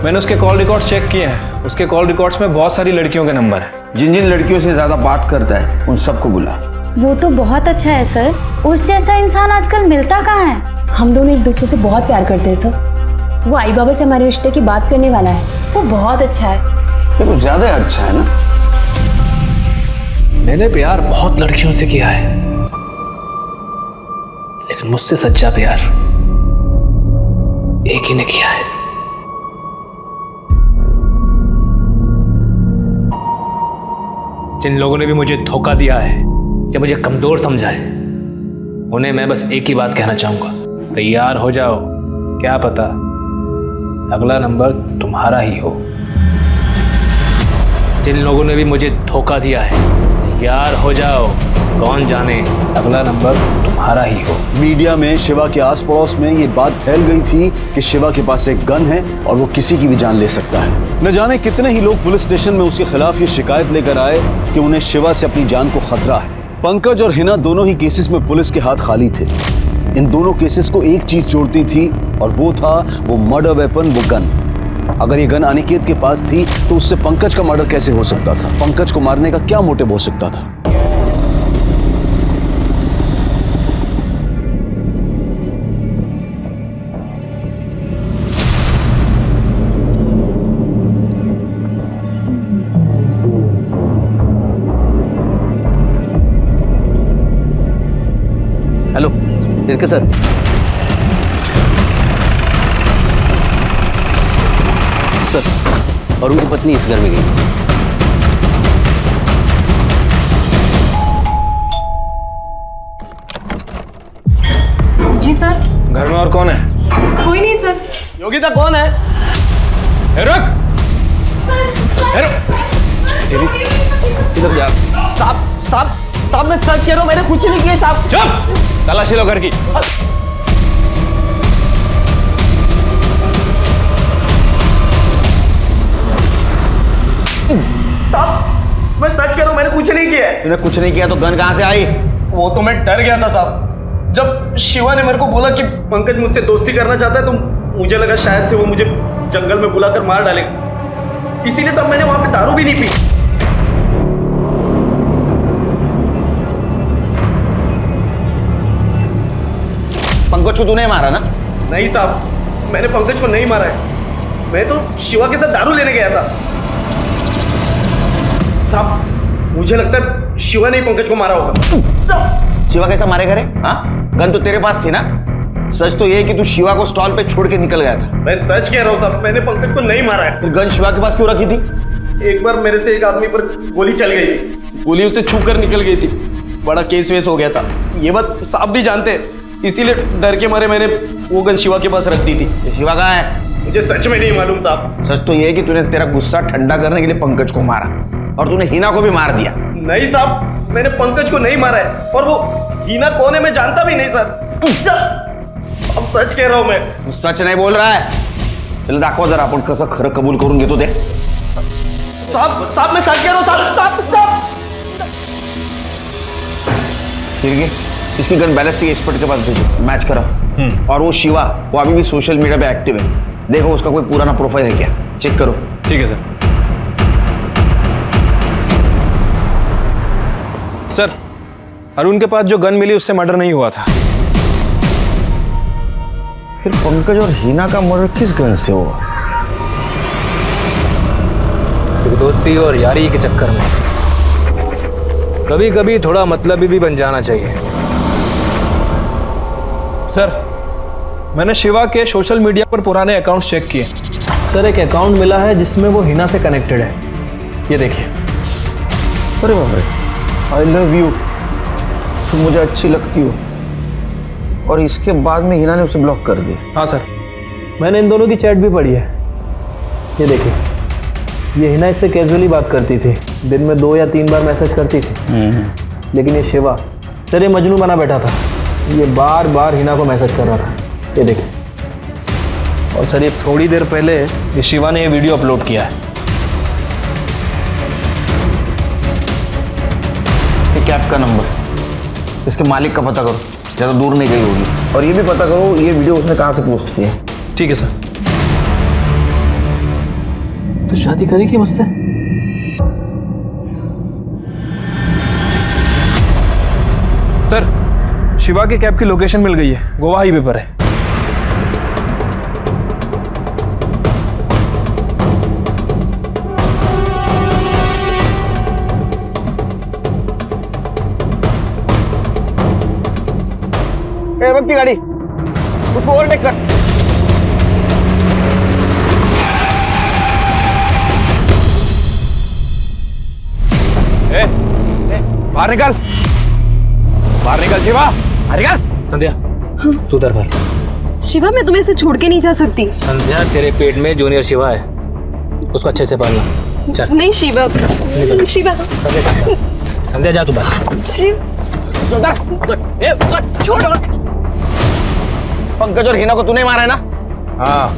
मैंने उसके कॉल रिकॉर्ड चेक किए हैं, उसके कॉल रिकॉर्ड्स में बहुत सारी लड़कियों के नंबर है। जिन जिन लड़कियों से ज़्यादा बात करता है उन सबको बुला। वो तो बहुत अच्छा है सर, उस जैसा इंसान आजकल मिलता कहाँ है। हम दोनों एक दूसरे से बहुत प्यार करते हैं सर। वो आई बाबा से हमारे रिश्ते की बात करने वाला है, वो बहुत अच्छा है। ये कुछ ज़्यादा अच्छा है ना। मैंने प्यार बहुत लड़कियों से किया है, लेकिन मुझसे सच्चा प्यार एक ही ने किया है। जिन लोगों ने भी मुझे धोखा दिया है या मुझे कमजोर समझा है, उन्हें मैं बस एक ही बात कहना चाहूंगा, तैयार हो जाओ, क्या पता अगला नंबर तुम्हारा ही हो। जिन लोगों ने भी मुझे धोखा दिया है, तैयार हो जाओ, कौन जाने अगला नंबर तुम्हारा ही हो। मीडिया में शिवा के आस पड़ोस में ये बात फैल गई थी कि शिवा के पास एक गन है और वो किसी की भी जान ले सकता है। न जाने कितने ही लोग पुलिस स्टेशन में उसके खिलाफ ये शिकायत लेकर आए कि उन्हें शिवा से अपनी जान को खतरा है। पंकज और हिना दोनों ही केसेस में पुलिस के हाथ खाली थे। इन दोनों केसेस को एक चीज जोड़ती थी और वो था वो मर्डर वेपन, वो गन। अगर ये गन अनिकेत के पास थी तो उससे पंकज का मर्डर कैसे हो सकता था? पंकज को मारने का क्या मोटिव हो सकता था? हेलो तिरके सर, सर और उनकी पत्नी इस घर में गई। जी सर। घर में और कौन है? कोई नहीं सर। योगिता कौन है? रुक। इधर जा। साहब मैं सच कह रहा हूँ, मैंने कुछ नहीं किया साहब। चुप, तलाशी लो घर की। साहब मैं सच कह रहा हूँ, मैंने कुछ नहीं किया है। तूने कुछ नहीं किया तो गन कहाँ से आई? वो तो मैं डर गया था साहब। जब शिवा ने मेरे को बोला कि पंकज मुझसे दोस्ती करना चाहता है तो मुझे लगा शायद से वो मुझे जंगल में बुलाकर मार डालेगा, इसीलिए साहब मैंने वहां पे दारू भी नहीं पी। पंकज को तूने मारा ना? नहीं साहब, मैंने पंकज को नहीं मारा है, मैं तो शिवा के साथ दारू लेने गया था। साहब मुझे लगता है शिवा ने ही पंकज को मारा होगा। शिवा कैसा मारेगा रे? हाँ, गन तो तेरे पास थी ना? सच तो ये है कि तू शिवा को स्टॉल पे छोड़ के निकल गया था। मैं सच कह रहा हूँ साहब, मैंने पंकज को नहीं मारा है। फिर गन शिवा के पास क्यों रखी थी? एक बार मेरे से एक आदमी पर गोली चल गई थी, गोली उससे छू कर निकल गई थी, बड़ा केस वेस हो गया था। ये बात साहब भी जानते हैं, इसीलिए डर के मारे मैंने वो गन शिवा के पास रख दी थी। शिवा कहाँ है? मुझे सच में नहीं मालूम साहब। सच तो ये है कि तूने तेरा गुस्सा ठंडा करने के लिए पंकज को मारा और तूने हिना को भी मार दिया। नहीं साहब, मैंने पंकज को नहीं मारा है, और वो हिना कौन है मैं जानता भी नहीं सर। अब सच कह रहा हूं मैं। तू सच नाही बोल रहा है? चल दाखव जरा, आपण कसं खरं कबूल करून घेतो ते। साहब मैं सच कह रहा हूं साहब। ठीक है, इसकी गन बैलिस्टिक एक्सपर्ट के पास भेजो, मैच करा। और वो शिवा, वो अभी भी सोशल मीडिया पे एक्टिव है, देखो उसका कोई पुराना प्रोफाइल है क्या, चेक करो। ठीक है सर। सर अरुण के पास जो गन मिली उससे मर्डर नहीं हुआ था। फिर पंकज और हिना का मर्डर किस गन से हुआ? दोस्ती और यारी के चक्कर में कभी कभी थोड़ा मतलबी भी बन जाना चाहिए। सर मैंने शिवा के सोशल मीडिया पर पुराने अकाउंट्स चेक किए। सर एक अकाउंट मिला है जिसमें वो हिना से कनेक्टेड है, ये देखिए। अरे बाप रे, आई लव यू, तुम मुझे अच्छी लगती हो, और इसके बाद में हिना ने उसे ब्लॉक कर दिया। हाँ सर, मैंने इन दोनों की चैट भी पढ़ी है, ये देखिए। ये हिना इससे कैजुअली बात करती थी, दिन में 2 या 3 बार मैसेज करती थी। लेकिन ये शिवा, सर ये मजनू बना बैठा था, ये बार बार हिना को मैसेज कर रहा था, ये देखिए। और सर ये थोड़ी देर पहले ये शिवा ने ये वीडियो अपलोड किया है। कैब का नंबर, इसके मालिक का पता करो। ज़्यादा दूर नहीं गई होगी। और ये भी पता करो ये वीडियो उसने कहाँ से पोस्ट किया है। ठीक है सर। तो शादी करेगी मुझसे? सर शिवा के कैब की लोकेशन मिल गई है, गोवा हाईवे पर है। भक्ति गाड़ी उसको ओवरटेक कर। बाहर निकल, बाहर निकल शिवा, बाहर निकल। संध्या तू उधर बाहर। शिवा मैं तुम्हें ऐसे छोड़ के नहीं जा सकती। संध्या तेरे पेट में जूनियर शिवा है, उसको अच्छे से पालना। चल। नहीं शिवा, शिवा संध्या जा तू बाहर। छोड़ो। पंकज और हिना को तूने मारा है ना? हाँ,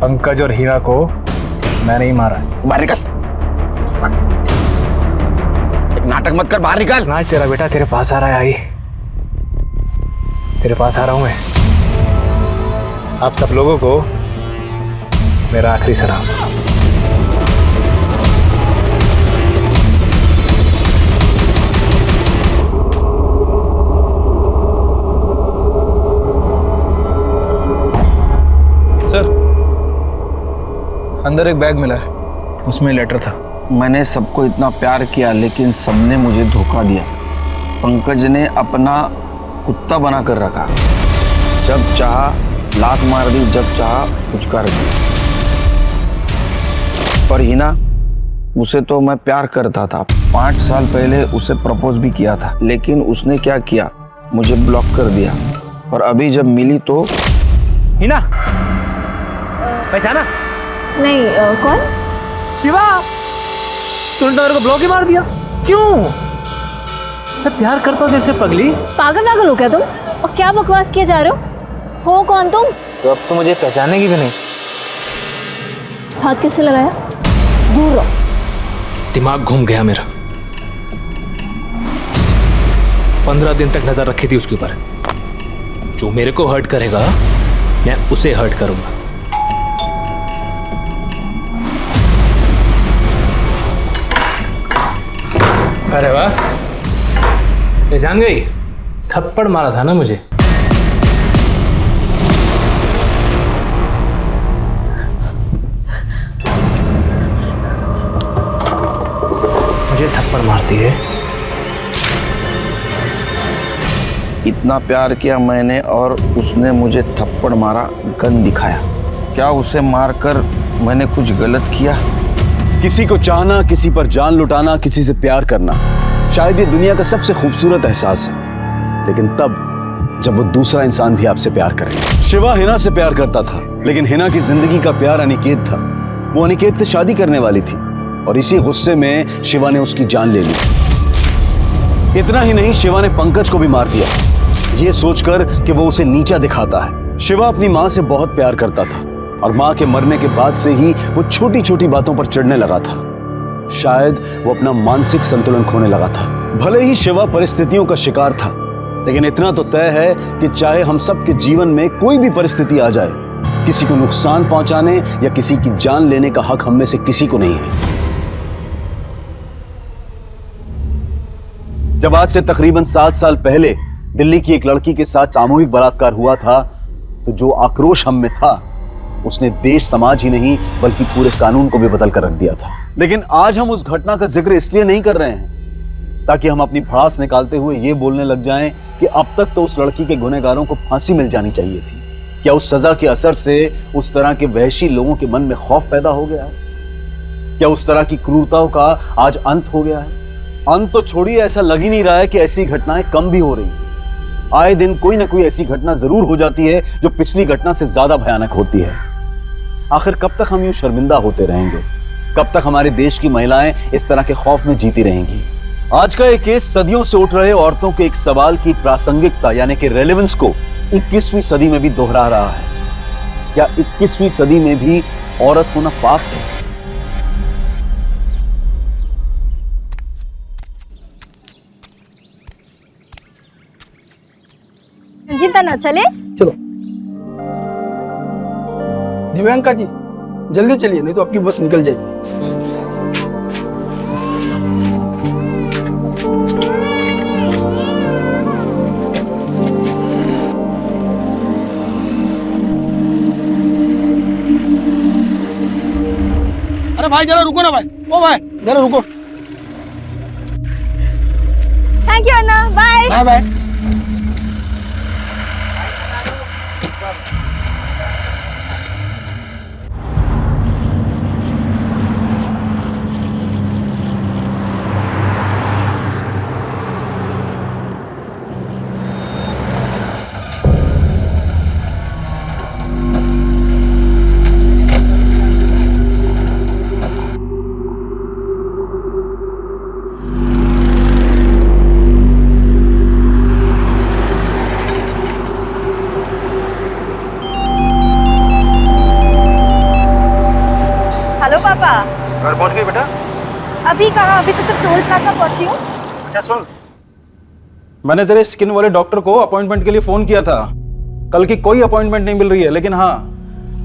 पंकज और हीरा को मैंने ही मारा है। बाहर निकल, एक नाटक मत कर, बाहर निकल। ना तेरा बेटा तेरे पास आ रहा है। आई तेरे पास आ रहा हूं मैं। आप सब लोगों को मेरा आखिरी सलाम। सर अंदर एक बैग मिला है, उसमें लेटर था। मैंने सबको इतना प्यार किया लेकिन सबने मुझे धोखा दिया। पंकज ने अपना कुत्ता बना कर रखा, जब चाहा लात मार दी, जब चाहा पुचकार दी। पर हिना, उसे तो मैं प्यार करता था। 5 साल पहले उसे प्रपोज भी किया था, लेकिन उसने क्या किया, मुझे ब्लॉक कर दिया। और अभी जब मिली तो हिना पहचाना? नहीं कौन? शिवा, तूने तो मेरे को ब्लॉक ही मार दिया। क्यों? मैं प्यार करता हूँ तेरे से पगली। पागल हो क्या तुम? और क्या बकवास किए जा रहे हो कौन तुम? तो अब तो मुझे पहचानेगी भी नहीं। हाथ किससे लगाया? दूर रहो। दिमाग घूम गया मेरा। 15 दिन तक नजर रखी थी उसके ऊपर। जो मेरे को हर्ट करेगा मैं उसे हर्ट करूंगा। अरे वाह, पहचान गई? थप्पड़ मारा था ना मुझे। मुझे थप्पड़ मारती है। इतना प्यार किया मैंने और उसने मुझे थप्पड़ मारा, गन दिखाया। क्या उसे मारकर मैंने कुछ गलत किया? किसी को चाहना, किसी पर जान लुटाना, किसी से प्यार करना शायद ये दुनिया का सबसे खूबसूरत एहसास है, लेकिन तब जब वो दूसरा इंसान भी आपसे प्यार करे। शिवा हिना से प्यार करता था, लेकिन हिना की जिंदगी का प्यार अनिकेत था। वो अनिकेत से शादी करने वाली थी और इसी गुस्से में शिवा ने उसकी जान ले ली। इतना ही नहीं, शिवा ने पंकज को भी मार दिया, ये सोचकर कि वो उसे नीचा दिखाता है। शिवा अपनी माँ से बहुत प्यार करता था और माँ के मरने के बाद से ही वो छोटी छोटी बातों पर चिढ़ने लगा था। शायद वो अपना मानसिक संतुलन खोने लगा था। भले ही शिवा परिस्थितियों का शिकार था, लेकिन इतना तो तय है कि चाहे हम सबके जीवन में कोई भी परिस्थिति आ जाए, किसी को नुकसान पहुंचाने या किसी की जान लेने का हक हम में से किसी को नहीं है। जब आज से तकरीबन 7 साल पहले दिल्ली की एक लड़की के साथ सामूहिक बलात्कार हुआ था, तो जो आक्रोश हम में था उसने देश समाज ही नहीं बल्कि पूरे कानून को भी बदल कर रख दिया था। लेकिन आज हम उस घटना का जिक्र इसलिए नहीं कर रहे हैं ताकि हम अपनी भड़ास निकालते हुए ये बोलने लग जाएं कि अब तक तो उस लड़की के गुनहगारों को फांसी मिल जानी चाहिए थी। क्या उस सजा के असर से उस तरह के वहशी लोगों के मन में खौफ पैदा हो गया है? क्या उस तरह की क्रूरताओं का आज अंत हो गया है? अंत तो छोड़िए, ऐसा लग ही नहीं रहा है कि ऐसी घटनाएं कम भी हो रही हैं। आए दिन कोई ना कोई ऐसी घटना जरूर हो जाती है जो पिछली घटना से ज्यादा भयानक होती है। आखिर कब तक हम यूं शर्मिंदा होते रहेंगे? कब तक हमारे देश की महिलाएं इस तरह के खौफ में जीती रहेंगी? आज का एक केस सदियों से उठ रहे औरतों के एक सवाल की प्रासंगिकता यानी कि रेलेवेंस को 21वीं सदी में भी दोहरा रहा है। क्या 21वीं सदी में भी औरत होना पाप है? चिंता ना चले। चलो दिव्यांका जी जल्दी चलिए, नहीं तो आपकी बस निकल जाएगी। अरे भाई जरा रुको ना भाई, ओ भाई जरा रुको। थैंक यू अन्ना, बाय बाय बाय। हेलो पापा। घर पहुंच गई बेटा? अभी कहाँ, अभी तो सिर्फ टोल प्लाजा पहुंची हूँ। अच्छा सुन, मैंने तेरे स्किन वाले डॉक्टर को अपॉइंटमेंट के लिए फोन किया था। कल की कोई अपॉइंटमेंट नहीं मिल रही है, लेकिन हाँ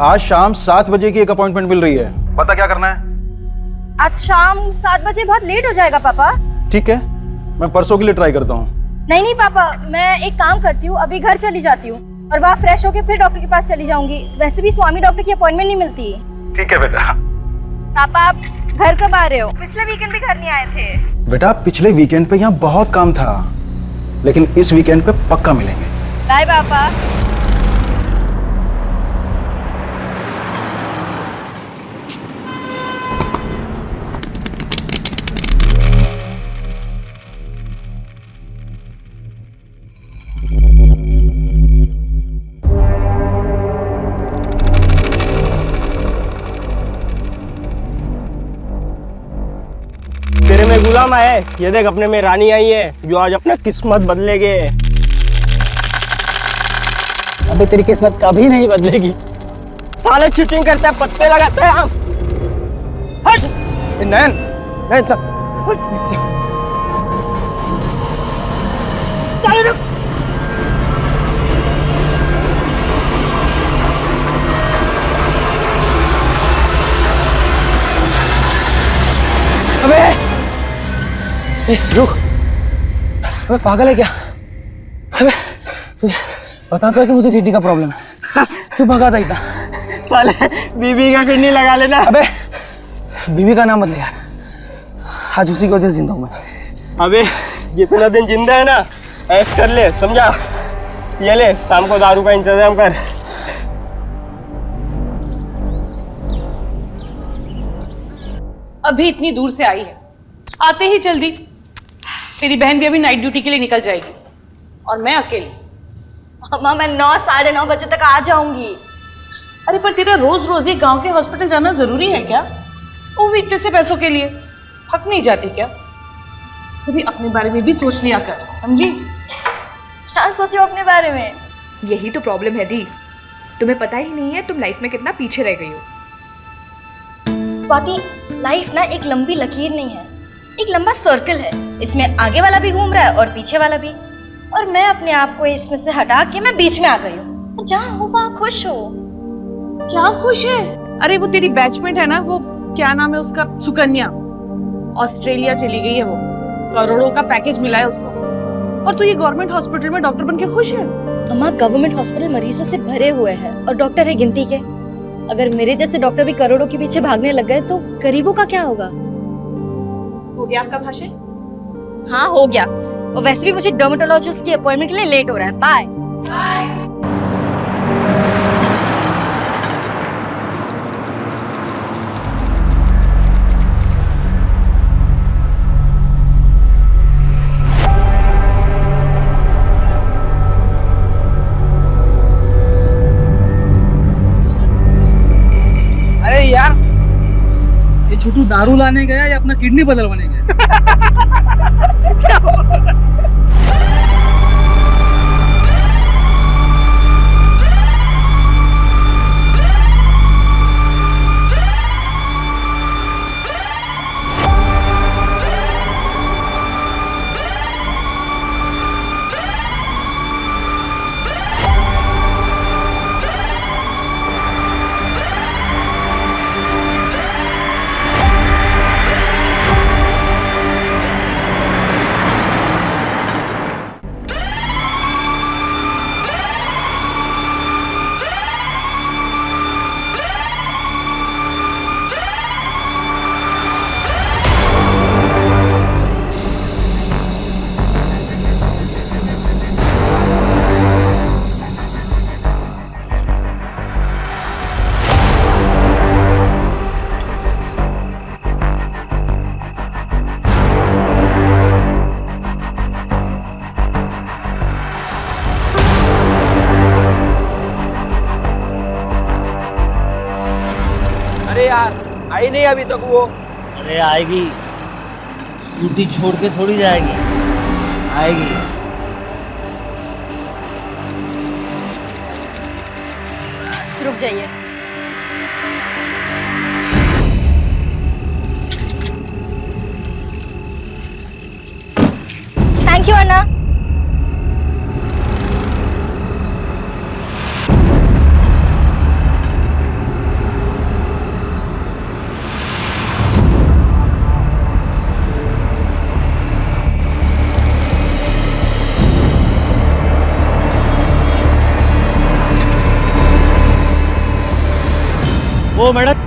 आज शाम 7 बजे की एक अपॉइंटमेंट मिल रही है। पता क्या करना है? आज शाम 7 बजे बहुत लेट हो जाएगा पापा। ठीक है, मैं परसों के लिए ट्राई करता हूँ। नहीं नहीं पापा, मैं एक काम करती हूँ, अभी घर चली जाती हूँ और वहाँ फ्रेश होके फिर डॉक्टर के पास चली जाऊंगी। वैसे भी स्वामी डॉक्टर की अपॉइंटमेंट नहीं मिलती। ठीक है बेटा। पापा आप घर कब आ रहे हो? पिछले वीकेंड भी घर नहीं आए थे। बेटा पिछले वीकेंड पे यहाँ बहुत काम था, लेकिन इस वीकेंड पे पक्का मिलेंगे। बाय पापा। तेरे में गुलाम है, ये देख अपने में रानी आई है जो आज अपना किस्मत बदलेगे। अबे तेरी किस्मत कभी नहीं बदलेगी। साले चीटिंग करते हैं, पत्ते लगाते हैं हम। हट नैन, नैन चल चल रुक। अबे रुक, अबे पागल है क्या? अबे तुझे पता तो है कि मुझे किडनी का प्रॉब्लम है, क्यों भगा था इतना? साले बीबी का किडनी लगा लेना। अबे बीबी का नाम मत ले यार, आज उसी की वजह से जिंदा हूं मैं। अबे जितना दिन जिंदा है ना ऐश कर ले, समझा? ये ले शाम को दारू का इंतजाम कर। अभी इतनी दूर से आई है, आते ही जल्दी। तेरी बहन भी अभी नाइट ड्यूटी के लिए निकल जाएगी और मैं अकेली। मम्मा मैं 9 साढ़े 9 बजे तक आ जाऊंगी। अरे पर तेरा रोज रोज ही गांव के हॉस्पिटल जाना जरूरी है क्या? वो भी इतने से पैसों के लिए थक नहीं जाती क्या? कभी अपने बारे में भी सोच लिया कर, समझी? क्या सोचो अपने बारे में? यही तो प्रॉब्लम है दी, तुम्हें पता ही नहीं है तुम लाइफ में कितना पीछे रह गई हो। स्वाति, लाइफ ना एक लंबी लकीर नहीं है, एक लंबा सर्कल है। इसमें आगे वाला भी घूम रहा है और पीछे वाला भी, और मैं अपने आप को इसमें से हटा के मैं बीच में आ गई हूँ। और जहाँ हो वहाँ खुश हो। क्या खुश है? अरे वो तेरी बैचमेट है ना, वो क्या नाम है उसका, सुकन्या, ऑस्ट्रेलिया चली गई है। वो करोड़ों का पैकेज मिला है उसको, और तू ये गवर्नमेंट हॉस्पिटल में डॉक्टर बन के खुश है? अम्मा गवर्नमेंट हॉस्पिटल मरीजों से भरे हुए हैं और डॉक्टर है गिनती के। अगर मेरे जैसे डॉक्टर भी करोड़ों के पीछे भागने लग गए तो गरीबों का क्या होगा? हो गया आपका भाषण? हाँ हो गया, और वैसे भी मुझे डर्मेटोलॉजिस्ट की अपॉइंटमेंट के लिए लेट हो रहा है। Bye bye. अरे यार ये छोटू दारू लाने गया या अपना किडनी बदलवाने गया? अरे यार आई नहीं अभी तक वो। अरे आएगी, स्कूटी छोड़ के थोड़ी जाएगी, आएगी। रुक जाइए। थैंक यू अन्ना। ओ मैडम,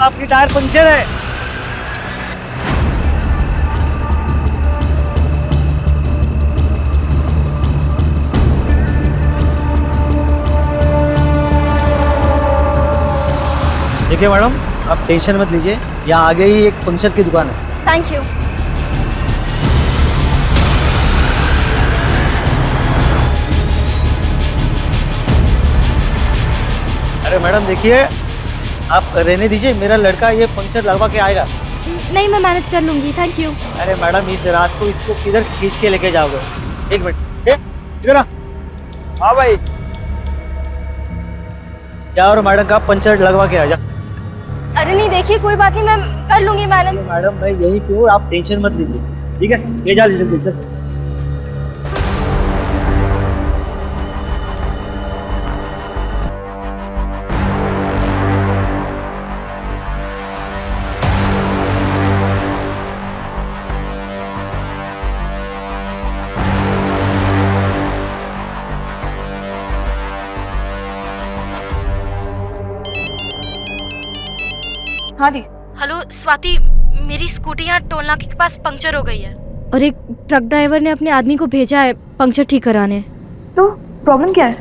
आपकी टायर पंक्चर है। देखिए मैडम, आप टेंशन मत लीजिए, यहाँ आगे ही एक पंक्चर की दुकान है। Thank you. अरे मैडम देखिए, आप रहने दीजिए, मेरा लड़का ये पंक्चर लगवा के आएगा। नहीं, मैं मैनेज कर लूंगी, थैंक यू। अरे मैडम, इस रात को इसको किधर खींच के लेके जाओगे? एक मिनट, इधर आ। हाँ भाई, क्या और मैडम का पंक्चर लगवा के आ जा। अरे नहीं, देखिए कोई बात नहीं, मैं कर लूंगी मैनेज। मैडम मैं यही पे हूँ, आप टेंशन मत लीजिए, ठीक है? ले जा लीजिए जल्दी। हाँ दी। हेलो स्वाति, मेरी स्कूटी यहाँ टोल नाके के पास पंक्चर हो गई है और एक ट्रक ड्राइवर ने अपने आदमी को भेजा है पंक्चर ठीक कराने। तो प्रॉब्लम क्या है?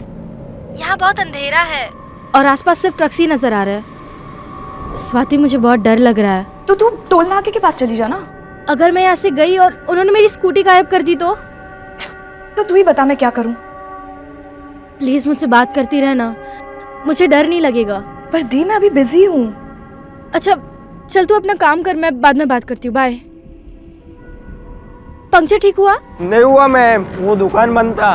यहाँ बहुत अंधेरा है और आसपास सिर्फ ट्रक्स ही नजर आ रहे हैं। स्वाति, मुझे बहुत डर लग रहा है। तो तू टोल नाके के पास चली जा ना। अगर मैं यहाँ से गई और उन्होंने मेरी स्कूटी गायब कर दी तो तू ही बता मैं क्या करूँ। प्लीज मुझसे बात करती रहना, मुझे डर नहीं लगेगा। पर दी, मैं अभी बिजी हूँ। अच्छा चल, तू अपना काम कर, मैं बाद में बात करती हूँ। बाय। पंक्चर ठीक हुआ? नहीं हुआ मैम, वो दुकान बंद था।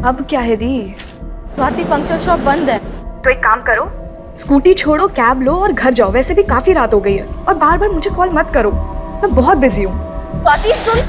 अब क्या है दी? स्वाति, पंक्चर शॉप बंद है। तो एक काम करो, स्कूटी छोड़ो, कैब लो और घर जाओ। वैसे भी काफी रात हो गई है और बार बार मुझे कॉल मत करो, मैं बहुत बिजी हूँ। स्वाति सुन,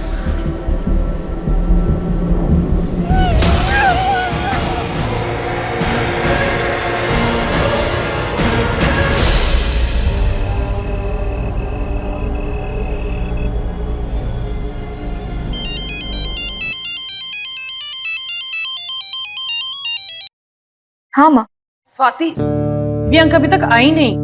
हाँ माँ। स्वाति, प्रियंका अभी तक आई नहीं।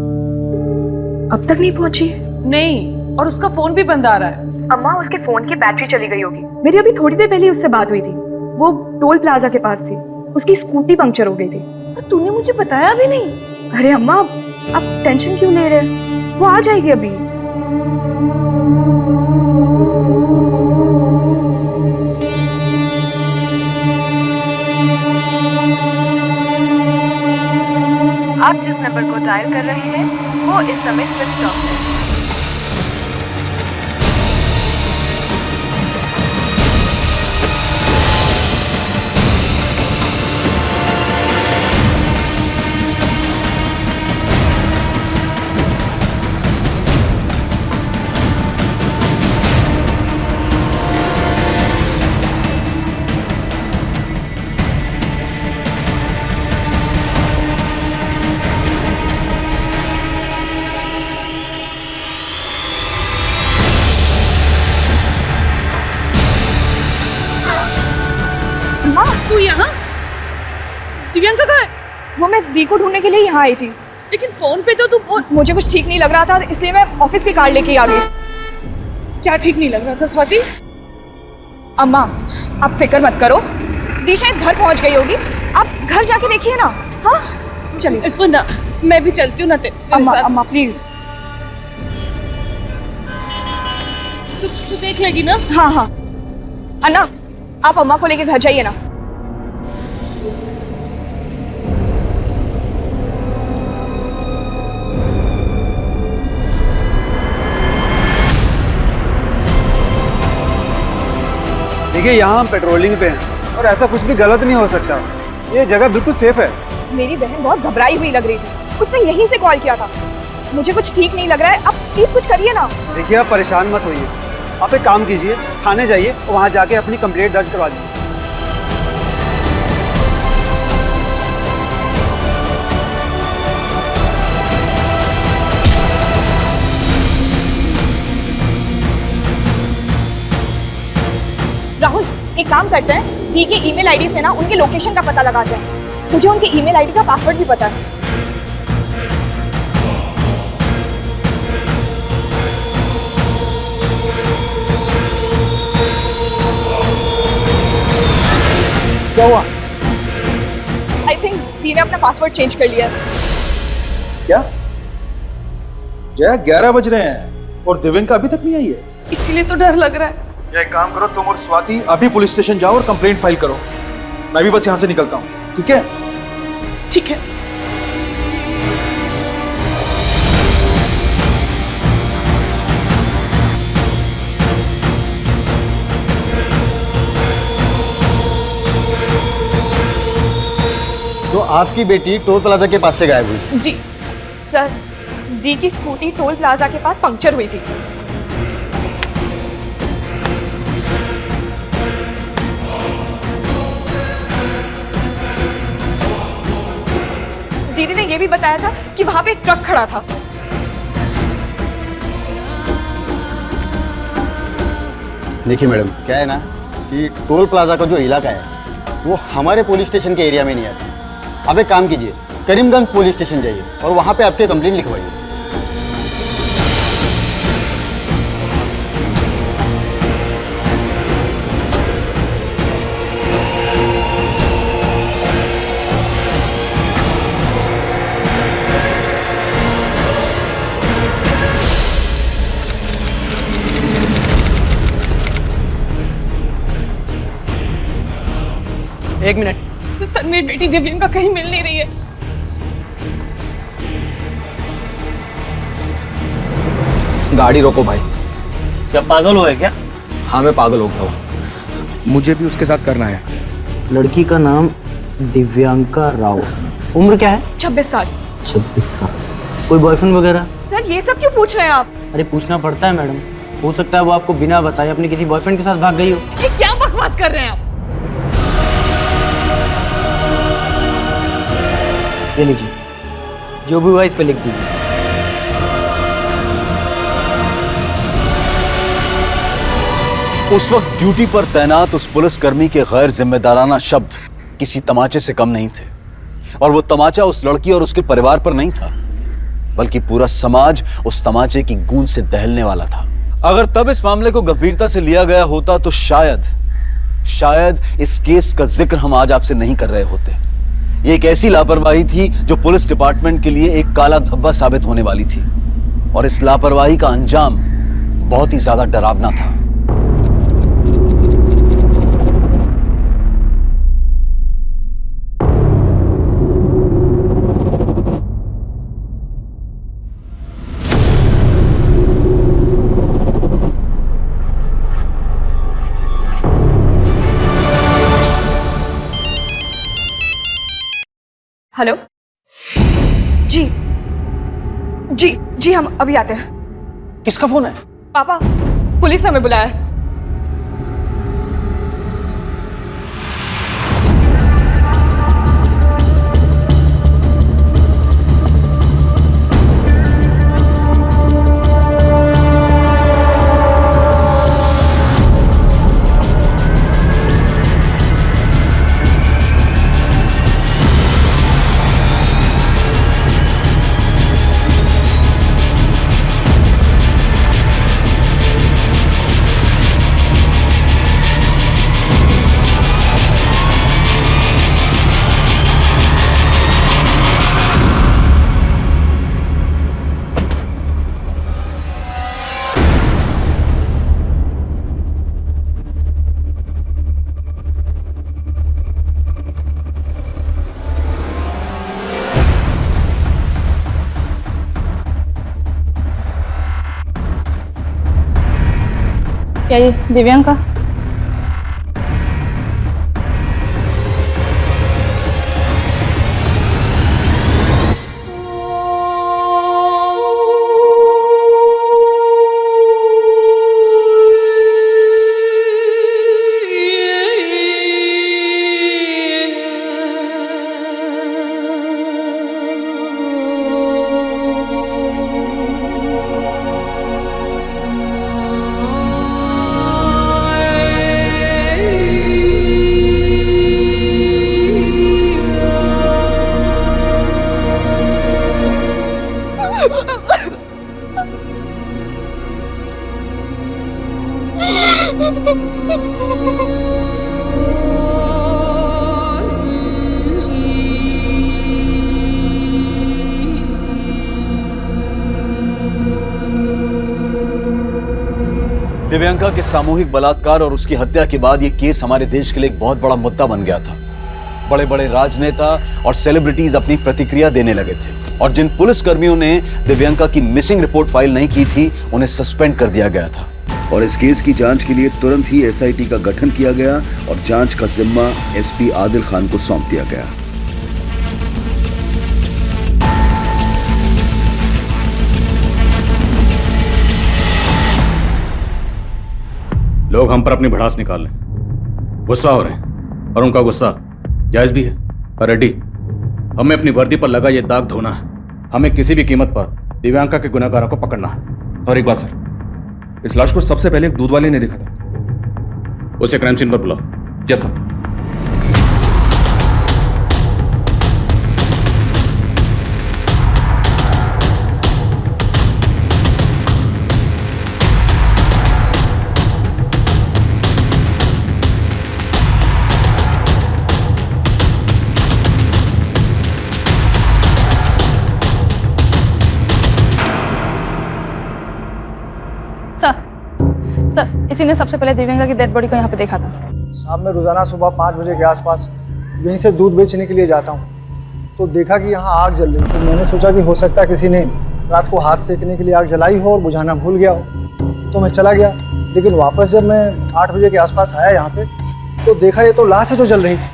अब तक नहीं पहुंची? नहीं, और उसका फोन भी बंद आ रहा है। अम्मा, उसके फोन की बैटरी चली गई होगी। मेरी अभी थोड़ी देर पहले उससे बात हुई थी, वो टोल प्लाजा के पास थी, उसकी स्कूटी पंक्चर हो गई थी। और तूने मुझे बताया भी नहीं। अरे अम्मा, आप टेंशन क्यों ले रहे हैं? वो आ जाएगी अभी। आप जिस नंबर को डायल कर रहे हैं वो इस समय स्विच ऑफ है। तू यहाँ? दिव्यांका कहाँ है? वो मैं दी को ढूंढने के लिए यहाँ आई थी, लेकिन फोन पे तो तू मुझे कुछ ठीक नहीं लग रहा था, इसलिए मैं ऑफिस की कार लेके आ गई। क्या ठीक नहीं लग रहा था स्वाति? अम्मा, आप फिक्र मत करो, दी शायद घर पहुंच गई होगी, आप घर जाके देखिए ना। हाँ चलिए सुन ना, मैं भी चलती हूँ ना तेरे साथ। अम्मा प्लीज। तू देख लेगी ना? हाँ हाँ अन्ना, आप अम्मा को लेके घर जाइए ना। देखिए यहाँ हम पेट्रोलिंग पे हैं और ऐसा कुछ भी गलत नहीं हो सकता। ये जगह बिल्कुल सेफ है। मेरी बहन बहुत घबराई हुई लग रही थी, उसने यहीं से कॉल किया था। मुझे कुछ ठीक नहीं लग रहा है, आप प्लीज कुछ करिए ना। देखिए आप परेशान मत होइए, आप एक काम कीजिए, थाने जाइए और वहाँ जाके अपनी कंप्लेंट दर्ज करवा दीजिए। राहुल एक काम करते हैं, दी के ईमेल आईडी से ना उनके लोकेशन का पता लगाते हैं। मुझे उनके ईमेल आईडी का पासवर्ड भी पता है। क्या हुआ? आई थिंक दी ने अपना पासवर्ड चेंज कर लिया है। क्या जय 11 बज रहे हैं और दिव्यांका अभी तक नहीं आई है? इसीलिए तो डर लग रहा है। एक काम करो, तुम और स्वाति अभी पुलिस स्टेशन जाओ और कंप्लेंट फाइल करो। मैं भी बस यहाँ से निकलता हूँ, ठीक है? ठीक है। तो आपकी बेटी टोल प्लाजा के पास से गायब हुई? जी सर, दी की स्कूटी टोल प्लाजा के पास पंक्चर हुई थी। दीदी ने यह भी बताया था कि वहां पे एक ट्रक खड़ा था। देखिए मैडम, क्या है ना कि टोल प्लाजा का जो इलाका है वो हमारे पुलिस स्टेशन के एरिया में नहीं आता। आप एक काम कीजिए, करीमगंज पुलिस स्टेशन जाइए और वहाँ पे आपकी कंप्लेंट लिखवाइए। एक मिनट सर, मेरी बेटी दिव्यांका कहीं मिल नहीं रही है। गाड़ी रोको भाई। क्या पागल हो है क्या? हाँ मैं पागल हो गया हूँ। मुझे भी उसके साथ करना है। लड़की का नाम दिव्यांका राव, उम्र क्या है? 26 साल। 26 साल। कोई बॉयफ्रेंड वगैरह? सर ये सब क्यों पूछ रहे हैं आप? अरे पूछना पड़ता है मैडम, हो सकता है वो आपको बिना बताए अपने किसी बॉयफ्रेंड के साथ भाग गई हो। ये क्या बकवास कर रहे हैं आप? ये लीजिए, जो भी हुआ इस पे लिख दीजिए। उस वक्त ड्यूटी पर तैनात उस पुलिसकर्मी के गैर जिम्मेदाराना शब्द किसी तमाचे से कम नहीं थे। और वो तमाचा उस लड़की और उसके परिवार पर नहीं था, बल्कि पूरा समाज उस तमाचे की गूंज से दहलने वाला था। अगर तब इस मामले को गंभीरता से लिया गया होता तो शायद इस केस का जिक्र हम आज आपसे नहीं कर रहे होते। ये एक ऐसी लापरवाही थी जो पुलिस डिपार्टमेंट के लिए एक काला धब्बा साबित होने वाली थी, और इस लापरवाही का अंजाम बहुत ही ज्यादा डरावना था। हेलो जी हम अभी आते हैं। किसका फोन है? पापा, पुलिस ने हमें बुलाया है। क्या ये दिव्यांका? दिव्यांका के सामूहिक बलात्कार और उसकी हत्या के बाद यह केस हमारे देश के लिए एक बहुत बड़ा मुद्दा बन गया था। बड़े बड़े राजनेता और सेलिब्रिटीज अपनी प्रतिक्रिया देने लगे थे और जिन पुलिस कर्मियों ने दिव्यांका की मिसिंग रिपोर्ट फाइल नहीं की थी उन्हें सस्पेंड कर दिया गया था। और इस केस की जांच के लिए तुरंत ही एसआईटी का गठन किया गया और जांच का जिम्मा एसपी आदिल खान को सौंप दिया गया। लोग हम पर अपनी भड़ास निकाल लें, गुस्सा हो रहे हैं और उनका गुस्सा जायज भी है। पर रेड्डी, हमें अपनी वर्दी पर लगा ये दाग धोना है। हमें किसी भी कीमत पर दिव्यांका के गुनहगारों को पकड़ना है। और एक बात सर, इस लाश को सबसे पहले एक दूध वाले ने देखा था। उसे क्राइम सीन पर बुलाओ। जैसा सर, इसी ने सबसे पहले दिव्यांका की डेड बॉडी को यहाँ पे देखा था। साहब, मैं रोजाना सुबह 5 बजे के आसपास यहीं से दूध बेचने के लिए जाता हूँ, तो देखा कि यहाँ आग जल रही। तो मैंने सोचा कि हो सकता है किसी ने रात को हाथ सेकने के लिए आग जलाई हो और बुझाना भूल गया हो, तो मैं चला गया। लेकिन वापस जब मैं 8 बजे के आसपास आया यहाँ पे, तो देखा ये तो लाश है जो जल रही थी।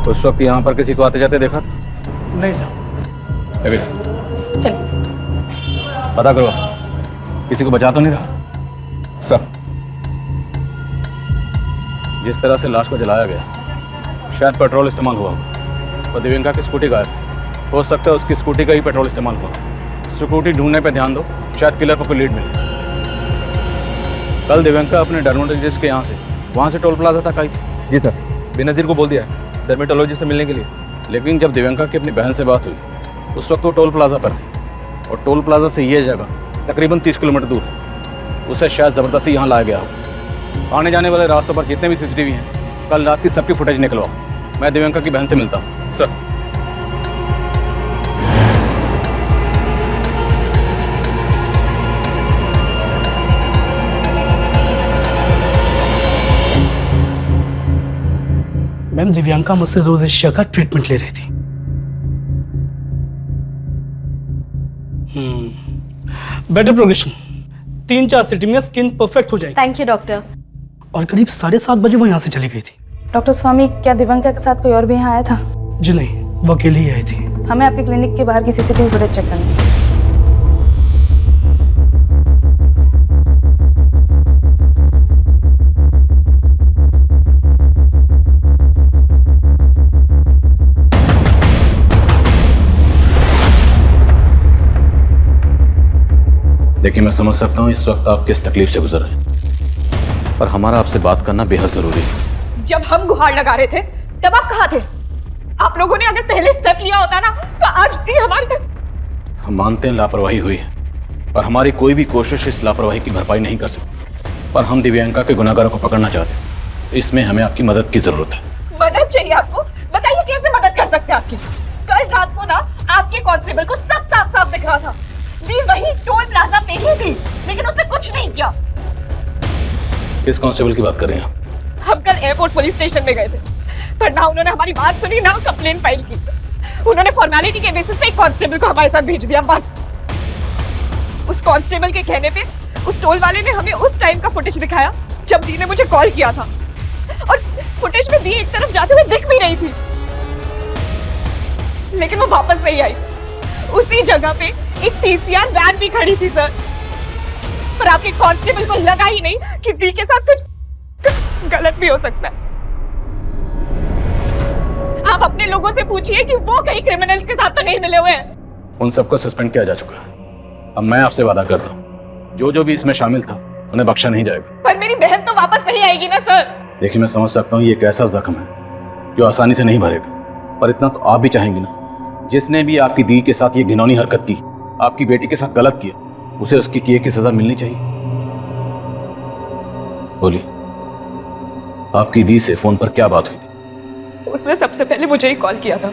उस वक्त यहाँ पर किसी को आते जाते देखा था? नहीं साहब। चलिए पता करो, किसी को बचा तो नहीं रहा? सर, जिस तरह से लाश को जलाया गया, शायद पेट्रोल इस्तेमाल हुआ और दिव्यांका की स्कूटी गायब है। हो सकता है उसकी स्कूटी का ही पेट्रोल इस्तेमाल हुआ। स्कूटी ढूंढने पे ध्यान दो, शायद किलर को कोई लीड मिले। कल दिव्यांका अपने डर्मेटोलॉजिस्ट के यहाँ से वहाँ से टोल प्लाजा तक आई थी। जी सर, बेनज़ीर को बोल दिया है डर्मेटोलॉजिस्ट से मिलने के लिए। लेकिन जब दिव्यांका की अपनी बहन से बात हुई, उस वक्त वो टोल प्लाजा पर थी और टोल प्लाजा से ये जगह तकरीबन 30 किलोमीटर दूर है। उसे शायद ज़बरदस्ती यहाँ लाया गया हो। आने जाने वाले रास्तों पर जितने भी सीसीटीवी हैं, कल रात की सबकी फुटेज निकलवाओ। मैं दिव्यांका की बहन से मिलता हूँ। सर, मैम, दिव्यांका मुझसे रोज इस का ट्रीटमेंट ले रही थी। बेटर प्रोग्रेशन, 3-4 सिटी में स्किन परफेक्ट हो जाएगी। Thank you doctor. और करीब 7:30 बजे वो यहाँ से चली गई थी। डॉक्टर स्वामी, क्या दिव्यांका के साथ कोई और भी यहाँ आया था? जी नहीं, वो अकेली ही आई थी। हमें आपके क्लिनिक के बाहर की सीसीटीवी फुटेज चेक करनी है। देखिए, मैं समझ सकता हूँ इस वक्त आप किस तकलीफ से गुजर रहे हैं, पर हमारा आपसे बात करना बेहद जरूरी है। जब हम गुहार लगा रहे थे तब आप कहाँ थे? आप लोगों ने अगर पहले स्टेप लिया होता ना तो आज थी हमारे। हम मानते हैं लापरवाही हुई है, पर हमारी कोई भी कोशिश इस लापरवाही की भरपाई नहीं कर सकती। पर हम दिव्यांका के गुनहगारों को पकड़ना चाहते हैं। इसमें हमें आपकी मदद की जरूरत है। मदद चाहिए आपको? बताइए कैसे मदद कर सकते हैं आपकी? कल रात को ना आपके कांस्टेबल को सब साफ साफ दिख रहा था। दी वही टोल प्लाजा पे ही थी, लेकिन उसने कुछ नहीं किया। किस कांस्टेबल की बात कर रहे हैं आप? हम कल एयरपोर्ट पुलिस स्टेशन में गए थे, पर ना उन्होंने हमारी बात सुनी ना कंप्लेन फाइल की। उन्होंने फॉर्मेलिटी के बेसिस पे एक कांस्टेबल को हमारे साथ भेज दिया बस। उस कांस्टेबल के कहने पे उस टोल वाले ने हमें उस टाइम का फुटेज दिखाया जब दी ने मुझे कॉल किया था, और फुटेज में दी एक तरफ जाते हुए दिख भी रही थी, लेकिन वो वापस नहीं आई। उसी जगह पे एक पीसीआर वैन भी खड़ी थी सर, पर आपके कांस्टेबल को लगा ही नहीं कि दी के साथ कुछ गलत भी हो सकता है। आप अपने लोगों से पूछिए कि वो कहीं क्रिमिनल्स के साथ तो नहीं मिले हुए हैं। उन सबको सस्पेंड किया जा चुका है। अब मैं आपसे वादा करता हूँ, जो भी इसमें शामिल था उन्हें बख्शा नहीं जाएगा। पर मेरी बहन तो वापस नहीं आएगी ना सर। देखिए, मैं समझ सकता हूँ ये एक ऐसा जख्म है जो आसानी से नहीं भरेगा, पर इतना तो आप भी चाहेंगे ना, जिसने भी आपकी दी के साथ ये घिनौनी हरकत की, आपकी बेटी के साथ गलत किया, उसे उसकी किए की सजा मिलनी चाहिए। बोलिए, आपकी दी से फोन पर क्या बात हुई थी? उसने सबसे पहले मुझे ही कॉल किया था।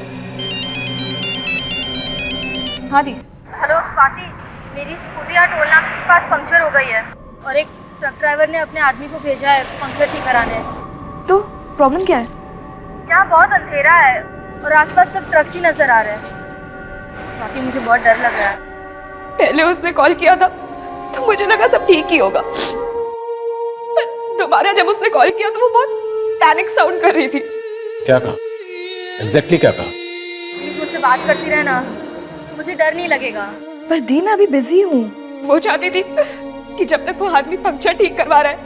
हाँ दी। हेलो स्वाति, मेरी स्कूटी यहाँ टोल नाका के पास पंक्चर हो गई है और एक ट्रक ड्राइवर ने अपने आदमी को भेजा है पंक्चर ठीक कराने। तो प्रॉब्लम क्या है? यहाँ बहुत अंधेरा है और आसपास सब ट्रक्स ही नजर आ रहे हैं। स्वाति, मुझे बहुत डर लग रहा है। पहले उसने कॉल किया था तो मुझे लगा सब ठीक ही होगा, पर दोबारा जब उसने कॉल किया तो वो बहुत पैनिक साउंड कर रही थी। क्या कहा? एग्जैक्टली क्या कहा? प्लीज मुझसे बात करती रहना, मुझे डर नहीं लगेगा। पर दी, मैं अभी बिजी हूँ। वो चाहती थी कि जब तक वो आदमी पंक्चर ठीक करवा रहा है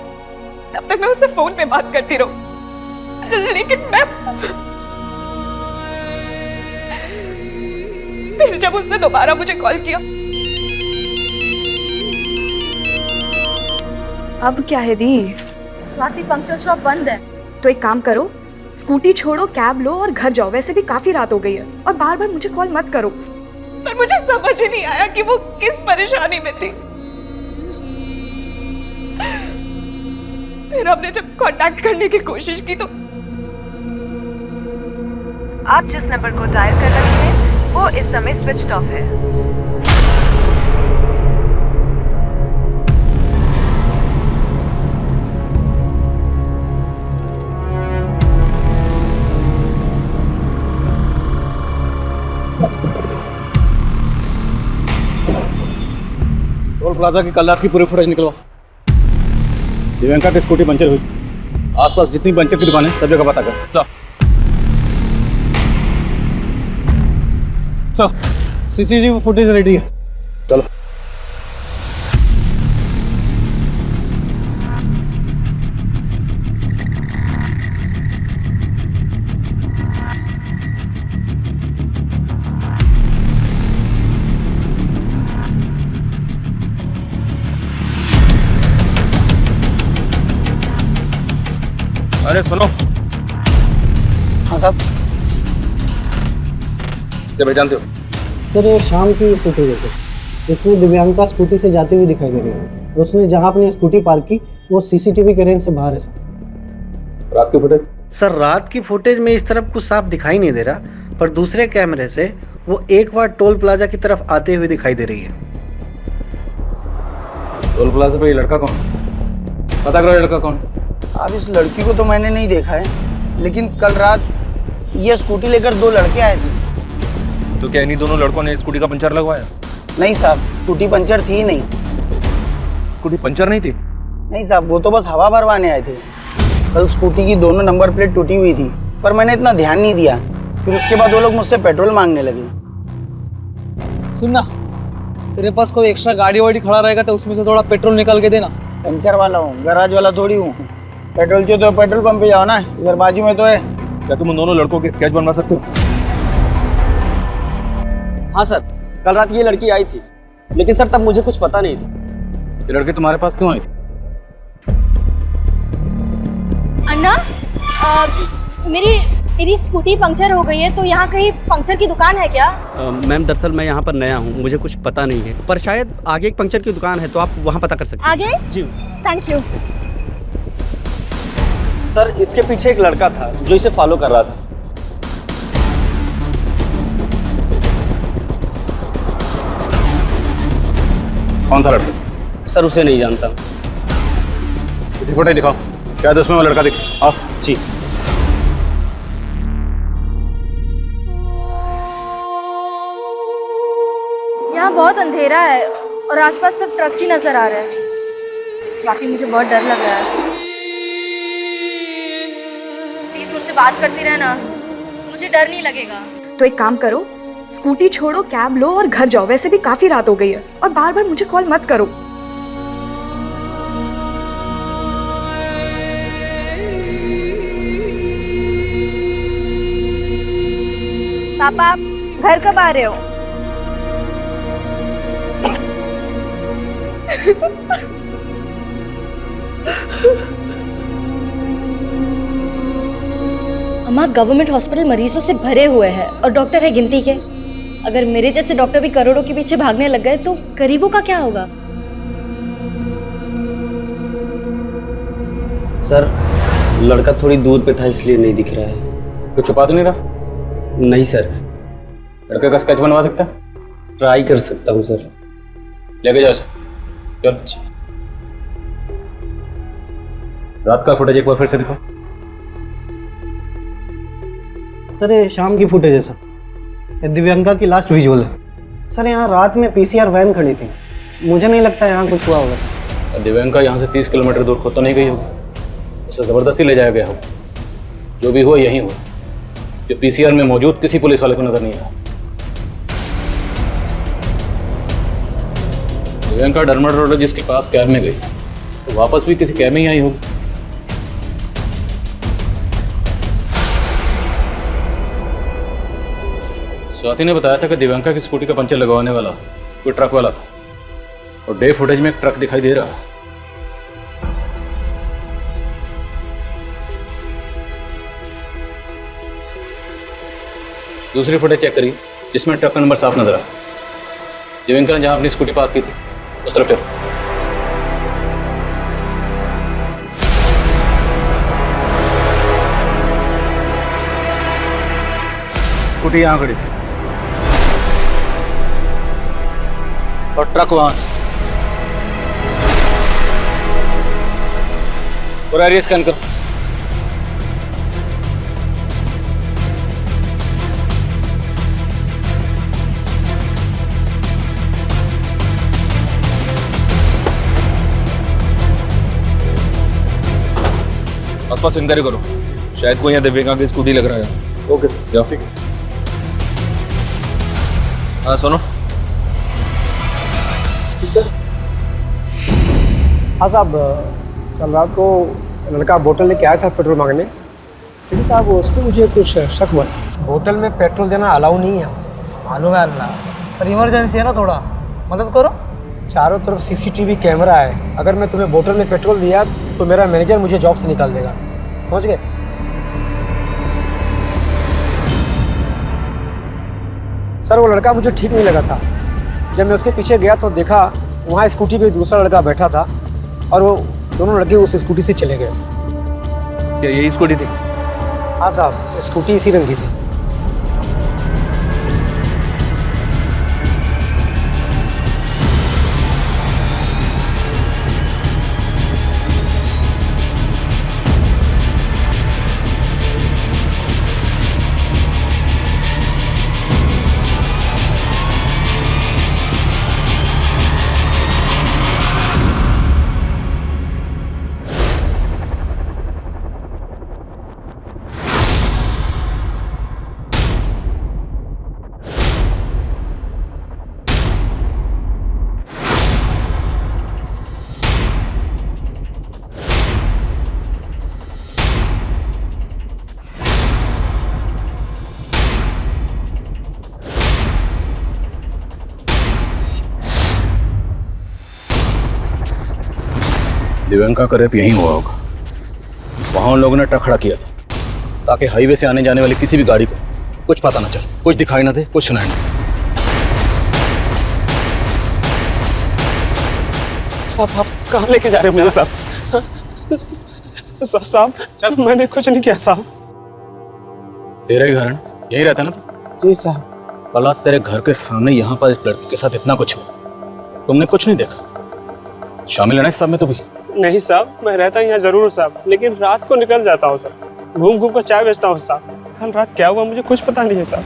तब तक मैं उससे फोन पे बात करती रहूं, लेकिन फिर जब उसने दोबारा मुझे कॉल किया। अब क्या है दी? स्वाति, पंक्चर शॉप बंद है। तो एक काम करो, स्कूटी छोड़ो, कैब लो और घर जाओ। वैसे भी काफी रात हो गई है, और बार बार मुझे कॉल मत करो। पर मुझे समझ ही नहीं आया कि वो किस परेशानी में थी। फिर हमने जब कांटेक्ट करने की कोशिश की तो आप जिस नंबर को डायल कर रहे हैं वो इस समय स्विच ऑफ है। टोल प्लाजा की कल रात की पूरी फुटेज निकलवाओ। दिव्यांका की स्कूटी पंचर हुई, आसपास जितनी पंचर की दुकान है सब जगह पता कर। सीसीटीवी फुटेज रेडी है, चलो। अरे सुनो। हाँ साहब। इसे पहचानते हो? सर, ये शाम की फुटेज है। इसमें दिव्यांका स्कूटी से जाती हुई दिखाई दे रही है। उसने जहां अपनी स्कूटी पार्क की वो सीसीटीवी के रेंज से बाहर है सर। रात की फुटेज? सर, रात की फुटेज में इस तरफ कुछ साफ दिखाई नहीं दे रहा, पर दूसरे कैमरे से वो एक बार टोल प्लाजा की तरफ आते हुए दिखाई दे रही है। टोल प्लाजा पे ये लड़का कौन? पता करो ये लड़का कौन? अब इस लड़की को तो मैंने नहीं देखा है, लेकिन कल रात ये स्कूटी लेकर दो लड़के आए थे। तो क्या इन्हीं दोनों लड़कों ने स्कूटी का पंचर लगवाया? नहीं साहब, स्कूटी पंचर थी ही नहीं। स्कूटी पंचर नहीं थी? नहीं साहब, वो तो बस हवा भरवाने आए थे। कल स्कूटी की दोनों नंबर प्लेट टूटी हुई थी, पर मैंने इतना ध्यान नहीं दिया। फिर उसके बाद वो लोग मुझसे पेट्रोल मांगने लगे। सुनना, तेरे पास कोई एक्स्ट्रा गाड़ी वाड़ी खड़ा रहेगा तो उसमें से थोड़ा पेट्रोल निकाल के देना। पंचर वाला हूँ, गैराज वाला थोड़ी हूँ। पेट्रोल चाहिए तो पेट्रोल पंप पे जाओ ना, इधर बाजू में तो है। क्या तुम उन दोनों लड़कों के स्केच बनवा सकते हो? हाँ सर, कल रात ये लड़की आई थी, लेकिन सर तब मुझे कुछ पता नहीं था। ये लड़की तुम्हारे पास क्यों आई थी? अन्ना, मेरी स्कूटी पंक्चर हो गई है, तो यहाँ कहीं पंक्चर की दुकान है क्या? मैम, दरअसल मैं यहाँ पर नया हूँ, मुझे कुछ पता नहीं है, पर शायद आगे एक पंक्चर की दुकान है, तो आप वहाँ पता कर सकते हैं। आगे? जी थैंक यू। सर, इसके पीछे एक लड़का था जो इसे फॉलो कर रहा था। कौन था लड़का? सर, उसे नहीं जानता। इसी फोटो दिखाओ, क्या उसमें वो लड़का दिख? आओ। जी। यहाँ बहुत अंधेरा है और आसपास सब ट्रक्स ही नजर आ रहे हैं। स्वाति, मुझे बहुत डर लग रहा है। प्लीज मुझसे बात करती रहना, मुझे डर नहीं लगेगा। तो एक काम करो, स्कूटी छोड़ो, कैब लो और घर जाओ। वैसे भी काफी रात हो गई है और बार बार मुझे कॉल मत करो। पापा, आप घर कब आ रहे हो? अम्मा, गवर्नमेंट हॉस्पिटल मरीजों से भरे हुए हैं और डॉक्टर है गिनती के। अगर मेरे जैसे डॉक्टर भी करोड़ों के पीछे भागने लग गए तो गरीबों का क्या होगा? सर, लड़का थोड़ी दूर पे था इसलिए नहीं दिख रहा है। कुछ छुपा तो नहीं रहा? नहीं सर। लड़के का स्केच बनवा सकता है? ट्राई कर सकता हूँ सर। लेके जाओ चल। रात का फुटेज एक बार फिर से दिखाओ। सर ये शाम की फुटेज है सर, ये दिव्यांका की लास्ट विजुअल है। सर यहाँ रात में पीसीआर वैन खड़ी थी, मुझे नहीं लगता यहाँ कुछ हुआ होगा। दिव्यांका यहाँ से 30 किलोमीटर दूर खुद तो नहीं गई होगी, उसे ज़बरदस्ती ले जाया गया हो। जो भी हुआ यही हुआ, जो पीसीआर में मौजूद किसी पुलिस वाले को नजर नहीं आया। दिव्यांका डर्मेटोलॉजिस्ट के पास कैब में गई तो वापस भी किसी कैब में ही आई होगी। स्वाति ने बताया था कि दिव्यांका की स्कूटी का पंचर लगवाने वाला कोई ट्रक वाला था और डे फुटेज में एक ट्रक दिखाई दे रहा है। दूसरी फुटेज चेक करिए जिसमें ट्रक का नंबर साफ नजर आया। दिव्यांका ने जहां अपनी स्कूटी पार्क की थी उस तरफ चलो। स्कूटी यहां खड़ी थी और ट्रक वहां से। पूरा एरिया स्कैन करो। आसपास इंक्वायरी करो, शायद कोई यहाँ दिव्यांका की स्कूटी लग रहा है। ओके सर, जाओ। ठीक है। हाँ सुनो सर। हाँ साहब, कल रात को लड़का बोतल लेके आया था पेट्रोल मांगने, लेकिन साहब उस पर मुझे कुछ शक हुआ था। बोतल में पेट्रोल देना अलाउ नहीं है। मालूम है अल्लाह, पर इमरजेंसी है ना, थोड़ा मदद करो। चारों तरफ सीसीटीवी कैमरा है, अगर मैं तुम्हें बोतल में पेट्रोल दिया तो मेरा मैनेजर मुझे जॉब से निकाल देगा, समझ गए? सर वो लड़का मुझे ठीक नहीं लगा था। जब मैं उसके पीछे गया तो देखा वहाँ स्कूटी पे दूसरा लड़का बैठा था और वो दोनों लड़के उस स्कूटी से चले गए। क्या यही स्कूटी थी? हाँ साहब, स्कूटी इसी रंग की थी। दिव्यांका का रेप यहीं हुआ होगा। वहां उन लोगों ने ट्रक खड़ा किया था ताकि हाईवे से आने जाने वाली किसी भी गाड़ी को कुछ पता ना चले, कुछ दिखाई ना दे, कुछ सुनाई ना दे। साहब आप कहाँ लेके जा रहे हो मुझे साहब? साहब मैंने कुछ नहीं किया साहब। तेरा ही घर है ना, यही रहता ना? जी साहब। कल रात तेरे घर के सामने यहाँ पर एक लड़की के साथ इतना कुछ हुआ, तुमने कुछ नहीं देखा? शामिल है ना इस सब में तो भी? नहीं साहब, मैं रहता यहाँ जरूर हूँ साहब, लेकिन रात को निकल जाता हूँ साहब, घूम घूम कर चाय बेचता हूँ साहब। कल रात क्या हुआ मुझे कुछ पता नहीं है साहब।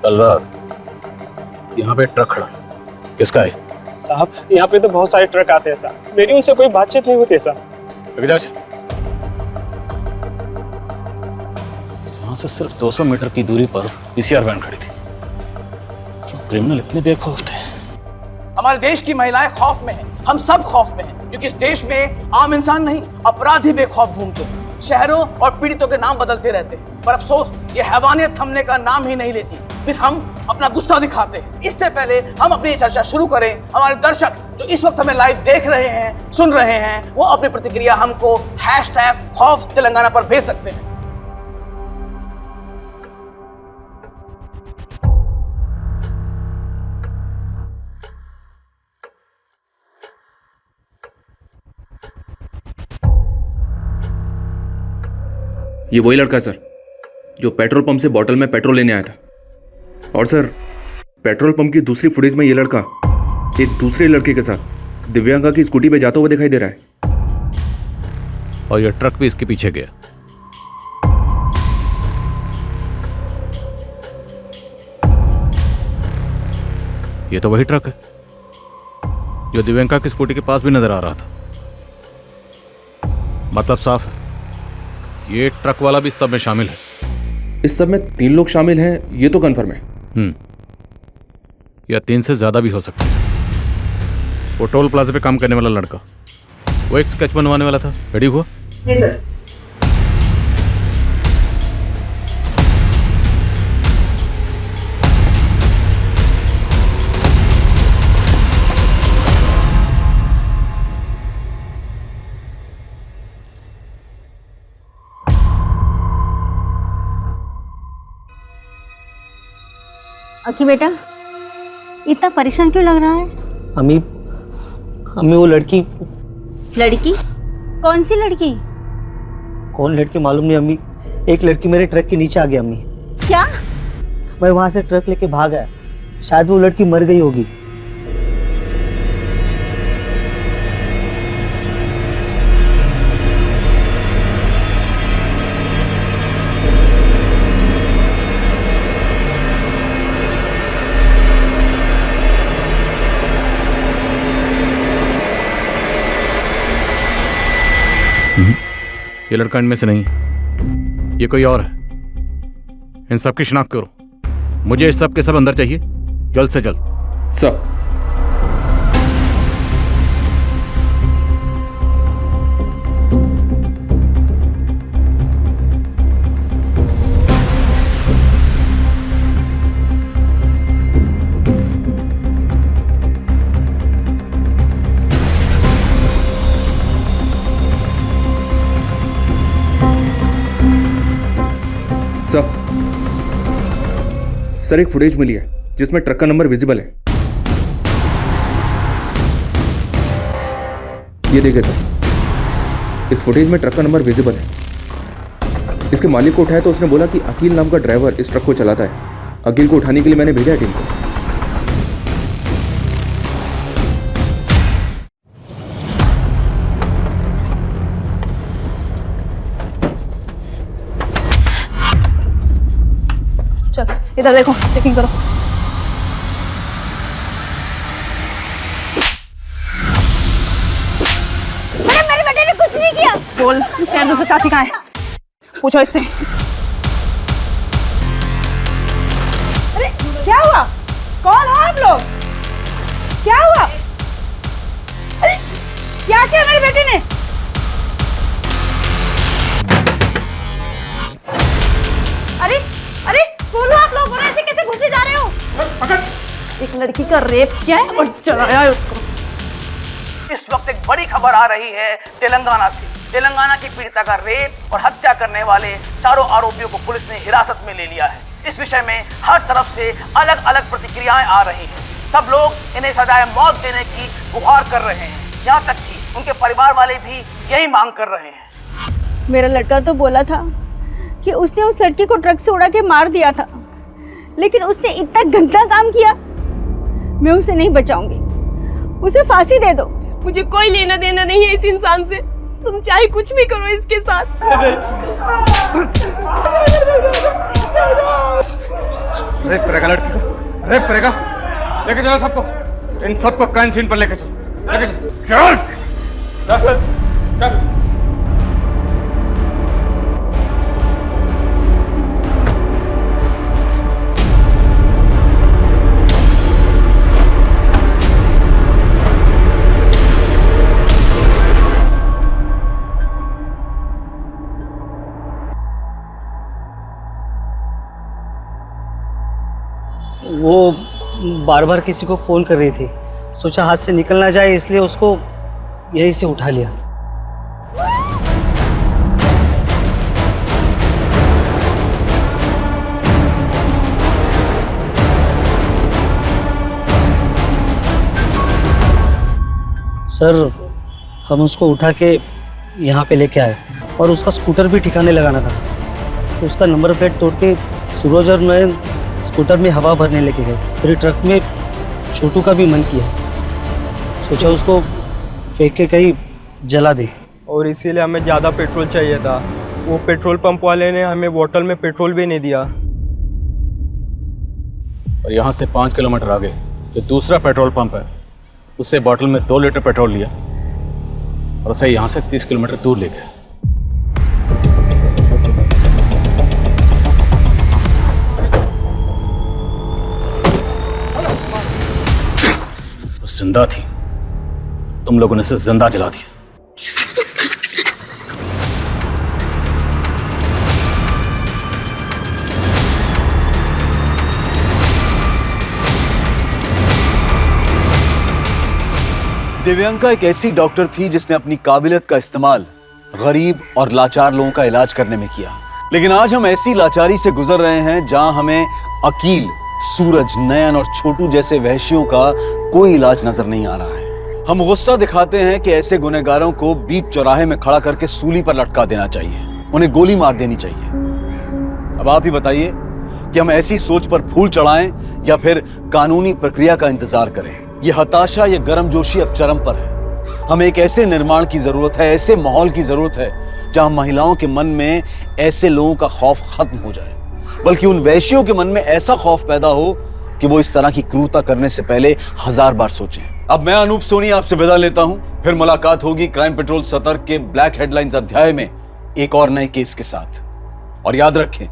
कल रात यहाँ पे ट्रक खड़ा था, किसका है? साहब यहाँ पे तो बहुत सारे ट्रक आते हैं साहब, मेरी उनसे कोई बातचीत नहीं होती है साहब। यहाँ से सिर्फ 200 मीटर की दूरी पर पीसीआर वैन खड़ी थी। क्रिमिनल इतने बेखौफ थे। हमारे देश की महिलाएं खौफ में हैं, हम सब खौफ में हैं, क्योंकि इस देश में आम इंसान नहीं अपराधी बेखौफ घूमते हैं, शहरों और पीड़ितों के नाम बदलते रहते हैं, पर अफसोस ये हैवानियत थमने का नाम ही नहीं लेती। फिर हम अपना गुस्सा दिखाते हैं। इससे पहले हम अपनी चर्चा शुरू करें, हमारे दर्शक जो इस वक्त हमें लाइव देख रहे हैं, सुन रहे हैं, वो अपनी प्रतिक्रिया हमको #खौफ तेलंगाना पर भेज सकते हैं। ये वही लड़का है सर जो पेट्रोल पंप से बोतल में पेट्रोल लेने आया था। और सर पेट्रोल पंप की दूसरी फुटेज में ये लड़का एक दूसरे लड़के के साथ दिव्यांका की स्कूटी पे जाता हुआ दिखाई दे रहा है। और ये ट्रक भी इसके पीछे गया। ये तो वही ट्रक है जो दिव्यांका की स्कूटी के पास भी नजर आ रहा था। मतलब साफ है ये ट्रक वाला भी इस सब में शामिल है। इस सब में 3 लोग शामिल हैं ये तो कंफर्म है। या 3 से ज्यादा भी हो सकता है। वो टोल प्लाजा पे काम करने वाला लड़का, वो एक स्केच बनवाने वाला था। रेडी हुआ? जी सर। अकी बेटा इतना परेशान क्यों लग रहा है? अम्मी वो लड़की कौन सी लड़की? कौन लड़की मालूम नहीं अम्मी। एक लड़की मेरे ट्रक के नीचे आ गई अम्मी। क्या? मैं वहां से ट्रक लेके भाग आया, शायद वो लड़की मर गई होगी। ये लड़का इनमें से नहीं, ये कोई और है। इन सब की शिनाख्त करो। मुझे इस सब के सब अंदर चाहिए, जल्द से जल्द। सर सर एक फुटेज मिली है जिसमें ट्रक का नंबर विजिबल है। ये देखिए सर, इस फुटेज में ट्रक का नंबर विजिबल है। इसके मालिक को उठाया तो उसने बोला कि अकील नाम का ड्राइवर इस ट्रक को चलाता है। अकील को उठाने के लिए मैंने भेजा है टीम को। चल इधर देखो, चेकिंग करो। मेरे बेटे ने कुछ नहीं किया। बोल तेरे दूसरे साथी कहाँ है? पूछो इससे। अरे क्या हुआ? कौन हो आप लोग? क्या हुआ? अरे क्या किया मेरे बेटे ने? अरे अरे बोलो आप लोग, ऐसे कैसे घुसे जा रहे हो? एक लड़की का रेप किया है और जलाया है उसको। इस वक्त एक बड़ी खबर आ रही है तेलंगाना से। तेलंगाना की पीड़िता का रेप और हत्या करने वाले चारों आरोपियों को पुलिस ने हिरासत में ले लिया है। इस विषय में हर तरफ से अलग अलग प्रतिक्रियाएं आ रही हैं। सब लोग इन्हें सजाए मौत देने की गुहार कर रहे हैं। यहाँ तक कि उनके परिवार वाले भी यही मांग कर रहे हैं। मेरा लड़का तो बोला था कि उसने उस लड़की को ट्रक से उड़ा के मार दिया था, लेकिन उसने इतना गंदा काम किया। मैं उसे नहीं बचाऊंगी, उसे फांसी दे दो। मुझे कोई लेना देना नहीं है इस इंसान से। तुम चाहे कुछ भी करो इसके साथ। रेप करेगा लड़की को, रेप करेगा। लेके चलो सबको, इन सबको क्राइम सीन पर लेके चल। वो बार बार किसी को फ़ोन कर रही थी, सोचा हाथ से निकल ना जाए इसलिए उसको यहीं से उठा लिया। सर हम उसको उठा के यहाँ पे लेके आए और उसका स्कूटर भी ठिकाने लगाना था, तो उसका नंबर प्लेट तोड़ के सूरज और मैं स्कूटर में हवा भरने लेके गए। फिर ट्रक में छोटू का भी मन किया, सोचा उसको फेंक के कहीं जला दे। और इसीलिए हमें ज़्यादा पेट्रोल चाहिए था। वो पेट्रोल पंप वाले ने हमें बोतल में पेट्रोल भी नहीं दिया। और यहाँ से 5 किलोमीटर आगे जो दूसरा पेट्रोल पंप है, उससे बोतल में 2 लीटर पेट्रोल लिया और उसे यहाँ से 30 किलोमीटर दूर ले गया। वो जिंदा थी, तुम लोगों ने उसे जिंदा जला दिया। दिव्यांका एक ऐसी डॉक्टर थी जिसने अपनी काबिलियत का इस्तेमाल गरीब और लाचार लोगों का इलाज करने में किया। लेकिन आज हम ऐसी लाचारी से गुजर रहे हैं जहां हमें अकील, सूरज, नयन और छोटू जैसे वहशियों का कोई इलाज नजर नहीं आ रहा है। हम गुस्सा दिखाते हैं कि ऐसे गुनहगारों को बीच चौराहे में खड़ा करके सूली पर लटका देना चाहिए, उन्हें गोली मार देनी चाहिए। अब आप ही बताइए कि हम ऐसी सोच पर फूल चढ़ाएं या फिर कानूनी प्रक्रिया का इंतजार करें। ये हताशा, ये गर्मजोशी अब चरम पर है। हमें एक ऐसे निर्माण की जरूरत है, ऐसे माहौल की जरूरत है जहां महिलाओं के मन में ऐसे लोगों का खौफ खत्म हो जाए, बल्कि उन वैश्यों के मन में ऐसा खौफ पैदा हो कि वो इस तरह की क्रूरता करने से पहले 1000 बार सोचें। अब मैं अनूप सोनी आपसे विदा लेता हूं, फिर मुलाकात होगी क्राइम पेट्रोल सतर्क के ब्लैक हेडलाइंस अध्याय में एक और नए केस के साथ। और याद रखें,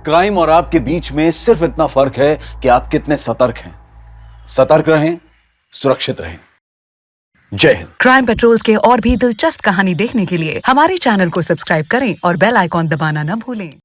क्राइम और आपके बीच में सिर्फ इतना फर्क है कि आप कितने सतर्क हैं। सतर्क रहें, सुरक्षित रहें। जय हिंद। क्राइम पेट्रोल्स के और भी दिलचस्प कहानी देखने के लिए हमारे चैनल को सब्सक्राइब करें और बेल आइकॉन दबाना न भूलें।